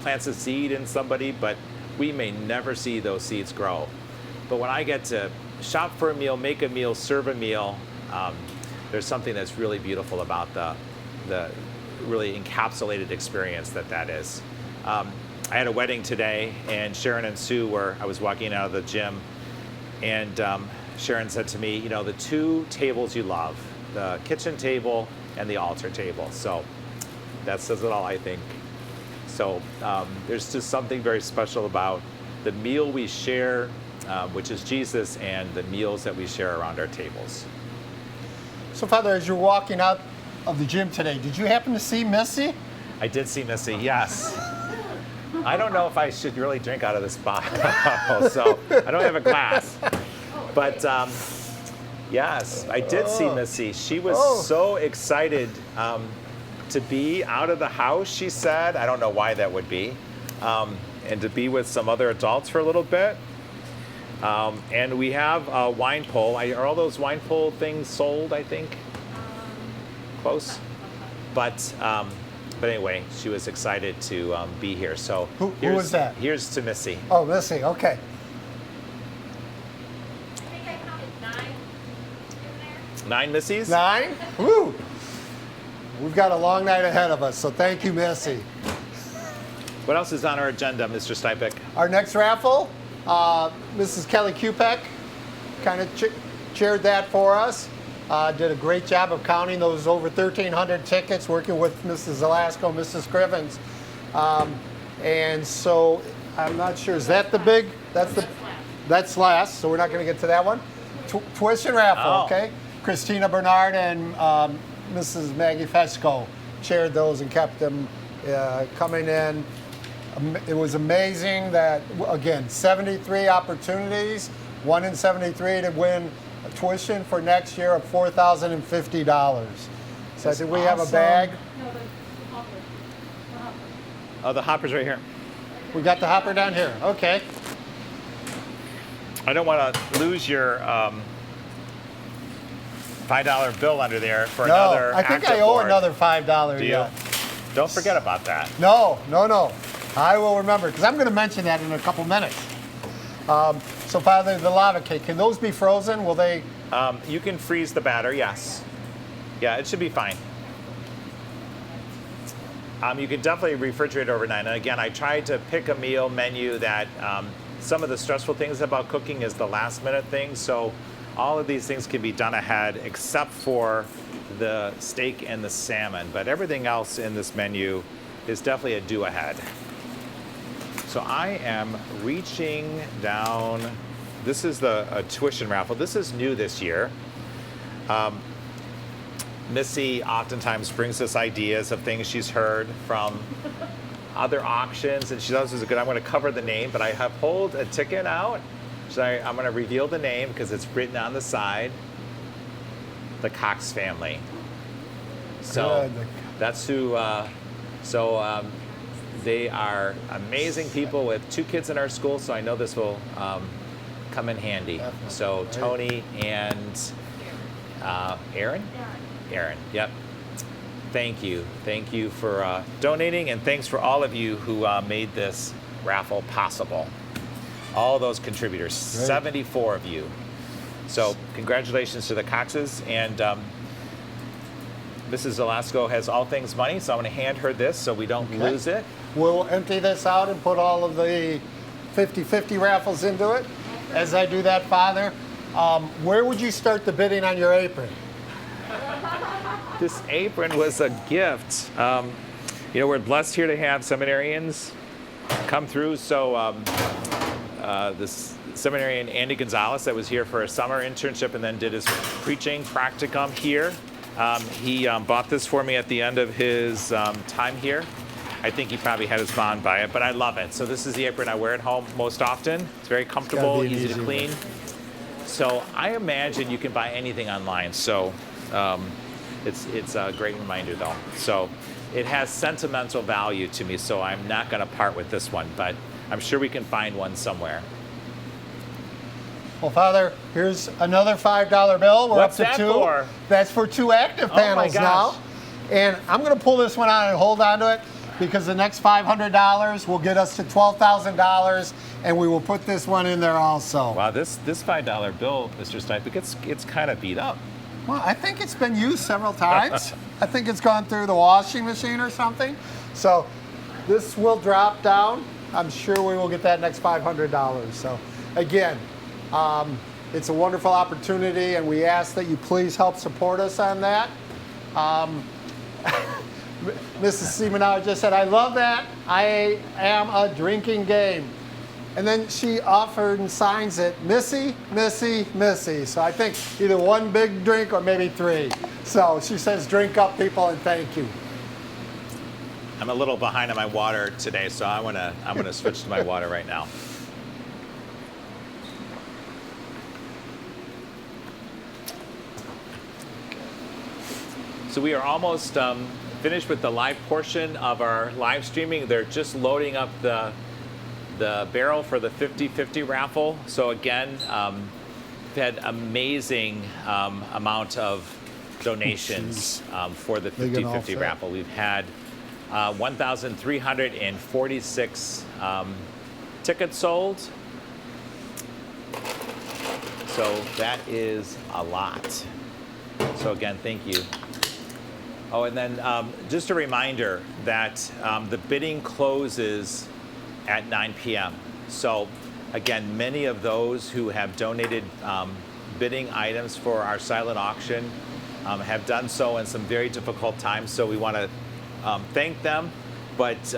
[SPEAKER 1] plants a seed in somebody, but we may never see those seeds grow. But when I get to shop for a meal, make a meal, serve a meal, there's something that's really beautiful about the really encapsulated experience that is. I had a wedding today, and Sharon and Sue I was walking out of the gym, and Sharon said to me, you know, the two tables you love, the kitchen table and the altar table. So that says it all, I think. So there's just something very special about the meal we share, which is Jesus, and the meals that we share around our tables.
[SPEAKER 2] So, Father, as you're walking out of the gym today, did you happen to see Missy?
[SPEAKER 1] I did see Missy, yes. I don't know if I should really drink out of this bottle, so I don't have a glass. But yes, I did see Missy. She was so excited to be out of the house, she said. I don't know why that would be. And to be with some other adults for a little bit. And we have a wine pole. Are all those wine pole things sold, I think? Close. But anyway, she was excited to be here. So
[SPEAKER 2] who was that?
[SPEAKER 1] Here's to Missy.
[SPEAKER 2] Oh, Missy, okay.
[SPEAKER 3] I think I counted 9 in there.
[SPEAKER 1] 9 Missies?
[SPEAKER 2] 9? Woo! We've got a long night ahead of us, so thank you, Missy.
[SPEAKER 1] What else is on our agenda, Mr. Stipek?
[SPEAKER 2] Our next raffle, Mrs. Kelly Kupek kind of chaired that for us. Did a great job of counting those over 1,300 tickets, working with Mrs. Zelasco, Mrs. Scrivens. And so I'm not sure, is that the big? That's last, so we're not going to get to that one. Twist and raffle, okay? Christina Bernard and Mrs. Maggie Fesco chaired those and kept them coming in. It was amazing that, again, 73 opportunities, 1 in 73 to win a tuition for next year of $4,050. So I think we have a bag.
[SPEAKER 3] No, the hopper. The hopper.
[SPEAKER 1] Oh, the hopper's right here.
[SPEAKER 2] We got the hopper down here. Okay.
[SPEAKER 1] I don't want to lose your $5 bill under there for another
[SPEAKER 2] No, I think
[SPEAKER 1] active
[SPEAKER 2] I owe
[SPEAKER 1] board.
[SPEAKER 2] another $5
[SPEAKER 1] Do you?
[SPEAKER 2] yet.
[SPEAKER 1] Don't forget about that.
[SPEAKER 2] No. I will remember, because I'm going to mention that in a couple minutes. So, Father, the lava cake, can those be frozen? Will they?
[SPEAKER 1] You can freeze the batter, yes. Yeah, it should be fine. You can definitely refrigerate overnight. And again, I tried to pick a meal menu that some of the stressful things about cooking is the last minute thing. So all of these things can be done ahead except for the steak and the salmon. But everything else in this menu is definitely a do ahead. So I am reaching down. This is a tuition raffle. This is new this year. Missy oftentimes brings us ideas of things she's heard from other auctions, and she knows this is good. I'm going to cover the name, but I have pulled a ticket out. So I'm going to reveal the name because it's written on the side. The Cox family. So
[SPEAKER 2] Good.
[SPEAKER 1] that's who. They are amazing people with 2 kids in our school, so I know this will come in handy.
[SPEAKER 2] Definitely.
[SPEAKER 1] So
[SPEAKER 2] Right.
[SPEAKER 1] Tony and Aaron? Aaron, yep. Thank you. Thank you for donating, and thanks for all of you who made this raffle possible. All those contributors,
[SPEAKER 2] Great.
[SPEAKER 1] 74 of you. So congratulations to the Coxes, and Mrs. Velasco has all things money, so I'm going to hand her this so we don't
[SPEAKER 2] Okay.
[SPEAKER 1] lose it.
[SPEAKER 2] We'll empty this out and put all of the 50-50 raffles into it. As I do that, Father, where would you start the bidding on your apron?
[SPEAKER 1] This apron was a gift. We're blessed here to have seminarians come through. So this seminarian, Andy Gonzalez, that was here for a summer internship and then did his preaching practicum here. He bought this for me at the end of his time here. I think he probably had his mom buy it, but I love it. So this is the apron I wear at home most often. It's very comfortable,
[SPEAKER 2] be an
[SPEAKER 1] easy to
[SPEAKER 2] easy
[SPEAKER 1] clean.
[SPEAKER 2] one.
[SPEAKER 1] So I imagine you can buy anything online. So it's a great reminder though. So it has sentimental value to me, so I'm not going to part with this one, but I'm sure we can find one somewhere.
[SPEAKER 2] Well, Father, here's another $5 bill. We're
[SPEAKER 1] What's
[SPEAKER 2] up to
[SPEAKER 1] that
[SPEAKER 2] 2.
[SPEAKER 1] for?
[SPEAKER 2] That's for 2 active
[SPEAKER 1] Oh my
[SPEAKER 2] panels now.
[SPEAKER 1] gosh.
[SPEAKER 2] And I'm going to pull this one out and hold on to it because the next $500 will get us to $12,000, and we will put this one in there also.
[SPEAKER 1] Wow, this $5 bill, Mr. Stipe, it's kind of beat up.
[SPEAKER 2] Well, I think it's been used several times. I think it's gone through the washing machine or something. So this will drop down. I'm sure we will get that next $500. So again, it's a wonderful opportunity, and we ask that you please help support us on that. Mrs. Seamanau just said, I love that. I am a drinking game. And then she offered and signs it, Missy, Missy, Missy. So I think either 1 big drink or maybe 3. So she says, drink up, people, and thank you.
[SPEAKER 1] I'm a little behind on my water today, so I'm gonna switch to my water right now. So we are almost finished with the live portion of our live streaming. They're just loading up the barrel for the 50-50 raffle. So again, we've had amazing amount of donations for the
[SPEAKER 2] They get all
[SPEAKER 1] 50-50
[SPEAKER 2] set.
[SPEAKER 1] raffle. We've had 1,346 tickets sold. So that is a lot. So again, thank you. Oh, and then just a reminder that the bidding closes at 9 p.m. So again, many of those who have donated bidding items for our silent auction have done so in some very difficult times. So we want to thank them, but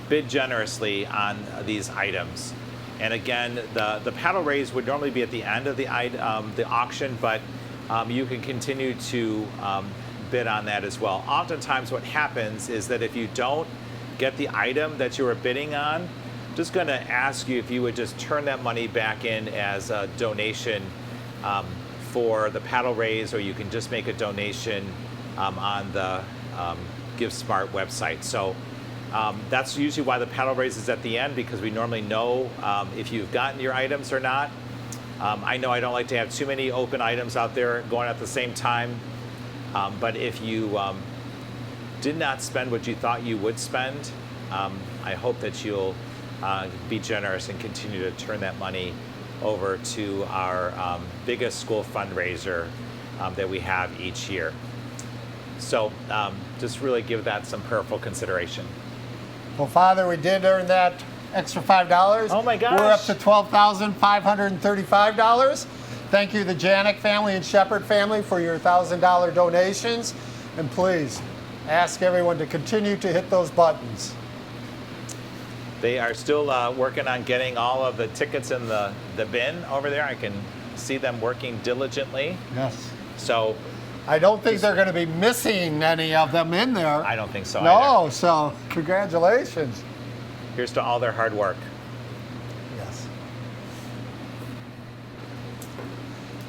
[SPEAKER 1] bid generously on these items. And again, the paddle raise would normally be at the end of the auction, but you can continue to bid on that as well. Oftentimes what happens is that if you don't get the item that you were bidding on, I'm just going to ask you if you would just turn that money back in as a donation for the paddle raise, or you can just make a donation on the Give Smart website. So that's usually why the paddle raise is at the end, because we normally know if you've gotten your items or not. I know I don't like to have too many open items out there going at the same time, but if you did not spend what you thought you would spend, I hope that you'll be generous and continue to turn that money over to our biggest school fundraiser that we have each year. So just really give that some prayerful consideration.
[SPEAKER 2] Well, Father, we did earn that extra $5.
[SPEAKER 1] Oh my gosh.
[SPEAKER 2] We're up to $12,535. Thank you, the Janik family and Shepherd family, for your $1,000 donations. And please ask everyone to continue to hit those buttons.
[SPEAKER 1] They are still working on getting all of the tickets in the bin over there. I can see them working diligently.
[SPEAKER 2] Yes.
[SPEAKER 1] So
[SPEAKER 2] I don't think they're going to be missing any of them in there.
[SPEAKER 1] I don't think so
[SPEAKER 2] No,
[SPEAKER 1] either.
[SPEAKER 2] so congratulations.
[SPEAKER 1] Here's to all their hard work.
[SPEAKER 2] Yes.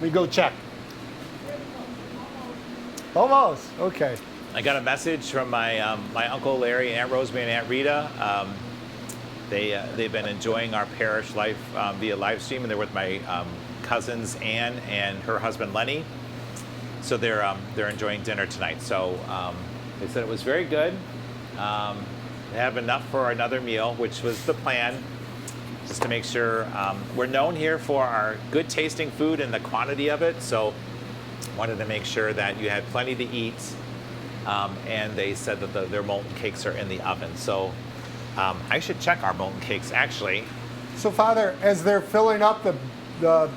[SPEAKER 2] We go check. Almost. Okay.
[SPEAKER 1] I got a message from my my Uncle Larry, Aunt Rosemary, and Aunt Rita. They've been enjoying our parish life via live stream, and they're with my cousins Ann and her husband Lenny. So they're enjoying dinner tonight. So they said it was very good. They have enough for another meal, which was the plan, just to make sure. We're known here for our good tasting food and the quantity of it. So wanted to make sure that you had plenty to eat. And they said that their molten cakes are in the oven. So I should check our molten cakes, actually.
[SPEAKER 2] So, Father, as they're filling up the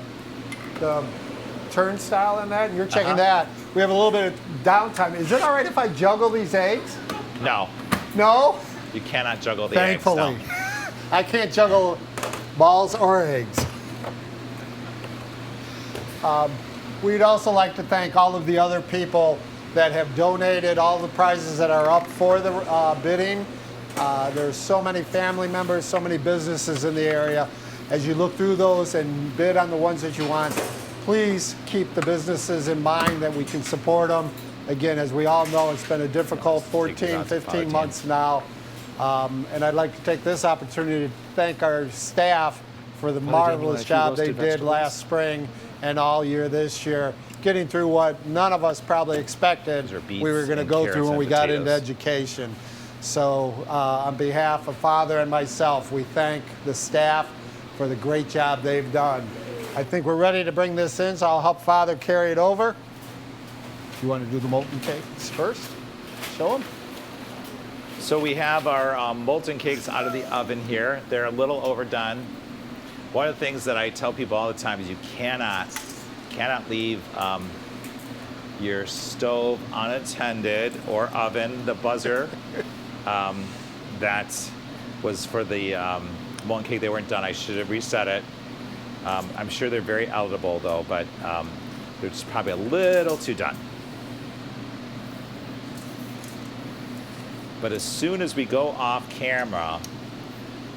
[SPEAKER 2] turnstile and that, and you're checking that, we have a little bit of downtime. Is it all right if I juggle these eggs?
[SPEAKER 1] No,
[SPEAKER 2] No?
[SPEAKER 1] you cannot juggle the
[SPEAKER 2] Thankfully.
[SPEAKER 1] eggs. No.
[SPEAKER 2] I can't juggle balls or eggs. We'd also like to thank all of the other people that have donated all the prizes that are up for the bidding. There's so many family members, so many businesses in the area. As you look through those and bid on the ones that you want, please keep the businesses in mind that we can support them. Again, as we all know, it's been a difficult 14, 15 months now. And I'd like to take this opportunity to thank our staff for the marvelous job they did last spring and all year this year, getting through what none of us probably expected we were going to go through when we got into education. So on behalf of Father and myself, we thank the staff for the great job they've done. I think we're ready to bring this in, so I'll help Father carry it over. You want to do the molten cakes first? Show them.
[SPEAKER 1] So we have our molten cakes out of the oven here. They're a little overdone. One of the things that I tell people all the time is you cannot leave your stove unattended or oven. The buzzer that was for the molten cake, they weren't done. I should have reset it. I'm sure they're very edible though, but they're just probably a little too done. But as soon as we go off camera,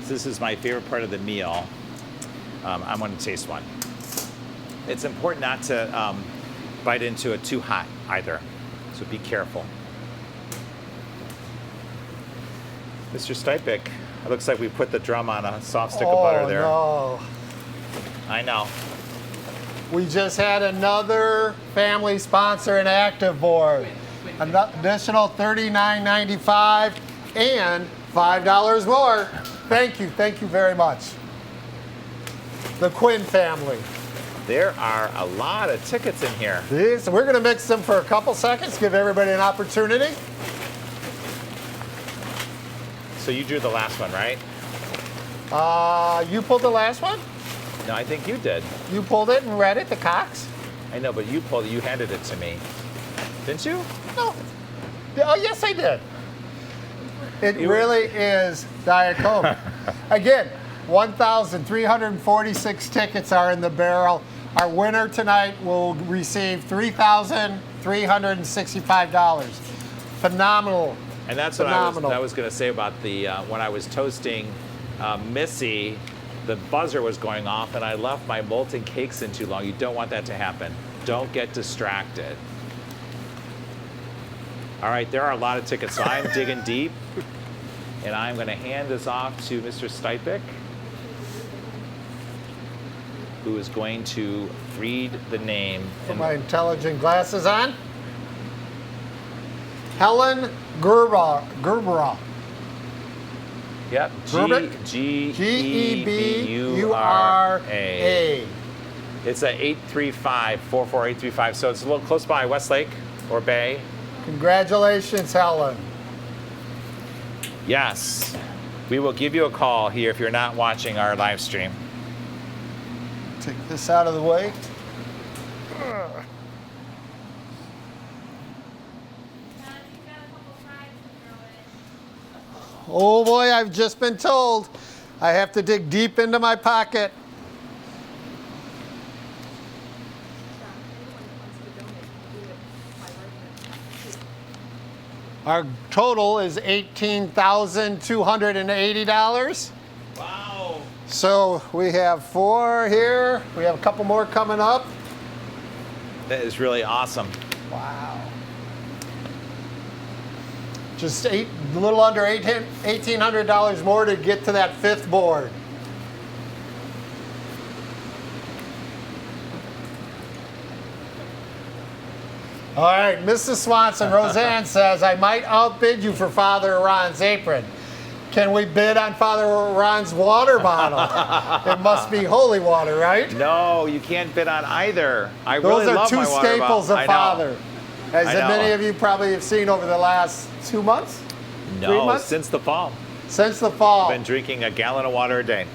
[SPEAKER 1] this is my favorite part of the meal, I'm going to taste one. It's important not to bite into it too hot either, so be careful. Mr. Stipik, it looks like we put the drum on a soft stick of butter there.
[SPEAKER 2] Oh, no.
[SPEAKER 1] I know.
[SPEAKER 2] We just had another family sponsor an active board. An additional $39.95 and $5 more. Thank you very much. The Quinn family.
[SPEAKER 1] There are a lot of tickets in here.
[SPEAKER 2] These, we're going to mix them for a couple seconds, give everybody an opportunity.
[SPEAKER 1] So you drew the last one, right?
[SPEAKER 2] You pulled the last one?
[SPEAKER 1] No, I think you did.
[SPEAKER 2] You pulled it and read it, the Cox?
[SPEAKER 1] I know, but you pulled it. You handed it to me. Didn't you?
[SPEAKER 2] No. Oh, yes, I did. It really is Diet Coke. Again, 1,346 tickets are in the barrel. Our winner tonight will receive $3,300 $365. Phenomenal.
[SPEAKER 1] And that's what
[SPEAKER 2] Phenomenal.
[SPEAKER 1] I was going to say about the when I was toasting Missy, the buzzer was going off, and I left my molten cakes in too long. You don't want that to happen. Don't get distracted. All right, there are a lot of tickets, so I'm digging deep, and I'm going to hand this off to Mr. Stipik, who is going to read the name.
[SPEAKER 2] Put my intelligent glasses on. Helen Gerbera.
[SPEAKER 1] Yep.
[SPEAKER 2] Gerbic?
[SPEAKER 1] Gebura. It's a 44835. So it's a little close by Westlake or Bay.
[SPEAKER 2] Congratulations, Helen.
[SPEAKER 1] Yes. We will give you a call here if you're not watching our live stream.
[SPEAKER 2] Take this out of the way.
[SPEAKER 3] John, you've got a couple tries to throw it.
[SPEAKER 2] Oh boy, I've just been told I have to dig deep into my pocket. Our total is $18,280.
[SPEAKER 1] Wow.
[SPEAKER 2] So we have 4 here. We have a couple more coming up.
[SPEAKER 1] That is really awesome.
[SPEAKER 2] Wow. Just a little under $1,800 more to get to that 5th board. All right, Mrs. Swanson, Roseanne says, I might outbid you for Father Ron's apron. Can we bid on Father Ron's water bottle? It must be holy water, right?
[SPEAKER 1] No, you can't bid on either. I
[SPEAKER 2] Those
[SPEAKER 1] really
[SPEAKER 2] are
[SPEAKER 1] love
[SPEAKER 2] 2
[SPEAKER 1] my water
[SPEAKER 2] staples
[SPEAKER 1] bottle.
[SPEAKER 2] of
[SPEAKER 1] I know.
[SPEAKER 2] Father. As
[SPEAKER 1] I know.
[SPEAKER 2] many of you probably have seen over the last 2 months? 3
[SPEAKER 1] No,
[SPEAKER 2] months?
[SPEAKER 1] since the fall.
[SPEAKER 2] Since the fall.
[SPEAKER 1] Been drinking a gallon of water a day.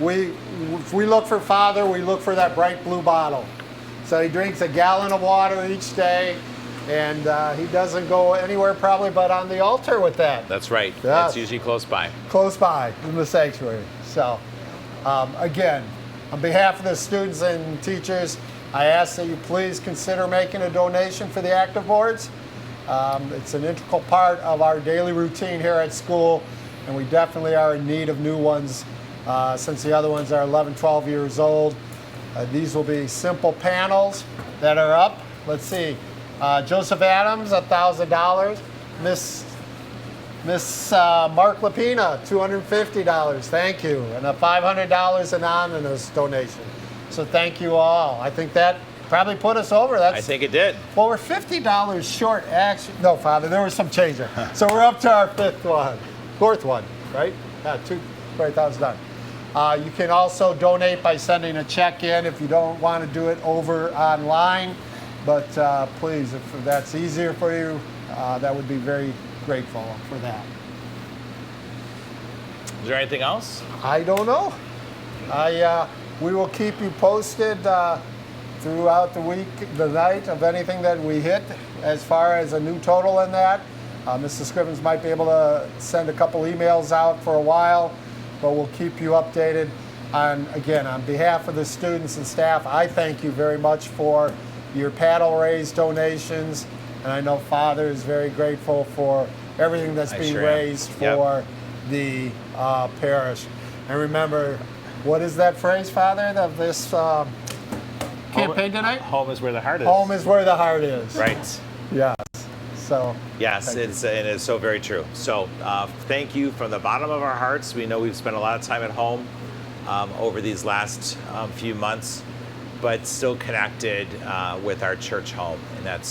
[SPEAKER 2] If we look for Father, we look for that bright blue bottle. So he drinks a gallon of water each day, and he doesn't go anywhere probably but on the altar with that.
[SPEAKER 1] That's right.
[SPEAKER 2] Yes.
[SPEAKER 1] That's usually close by.
[SPEAKER 2] Close by in the sanctuary. So again, on behalf of the students and teachers, I ask that you please consider making a donation for the active boards. It's an integral part of our daily routine here at school, and we definitely are in need of new ones since the other ones are 11, 12 years old. These will be simple panels that are up. Let's see. Joseph Adams, $1,000. Miss Mark Lapina, $250. Thank you. And a $500 anonymous donation. So thank you all. I think that probably put us over.
[SPEAKER 1] I think it did.
[SPEAKER 2] Well, we're $50 short, actually. No, Father, there was some change there. So we're up to our 4th one, right? Yeah, $2,000. You can also donate by sending a check in if you don't want to do it over online. But please, if that's easier for you, that would be very grateful for that.
[SPEAKER 1] Is there anything else?
[SPEAKER 2] I don't know. We will keep you posted throughout the week, the night of anything that we hit as far as a new total in that. Mrs. Scrivens might be able to send a couple emails out for a while, but we'll keep you updated. Again, on behalf of the students and staff, I thank you very much for your paddle raise donations, and I know Father is very grateful for everything that's being
[SPEAKER 1] sure am.
[SPEAKER 2] raised for the parish. And remember, what is that phrase, Father, of this campaign tonight?
[SPEAKER 1] Home is where the heart is.
[SPEAKER 2] Home is where the heart is.
[SPEAKER 1] Right.
[SPEAKER 2] Yes. So.
[SPEAKER 1] Yes,
[SPEAKER 2] thank you.
[SPEAKER 1] it is so very true. So thank you from the bottom of our hearts. We know we've spent a lot of time at home over these last few months, but still connected with our church home, and that's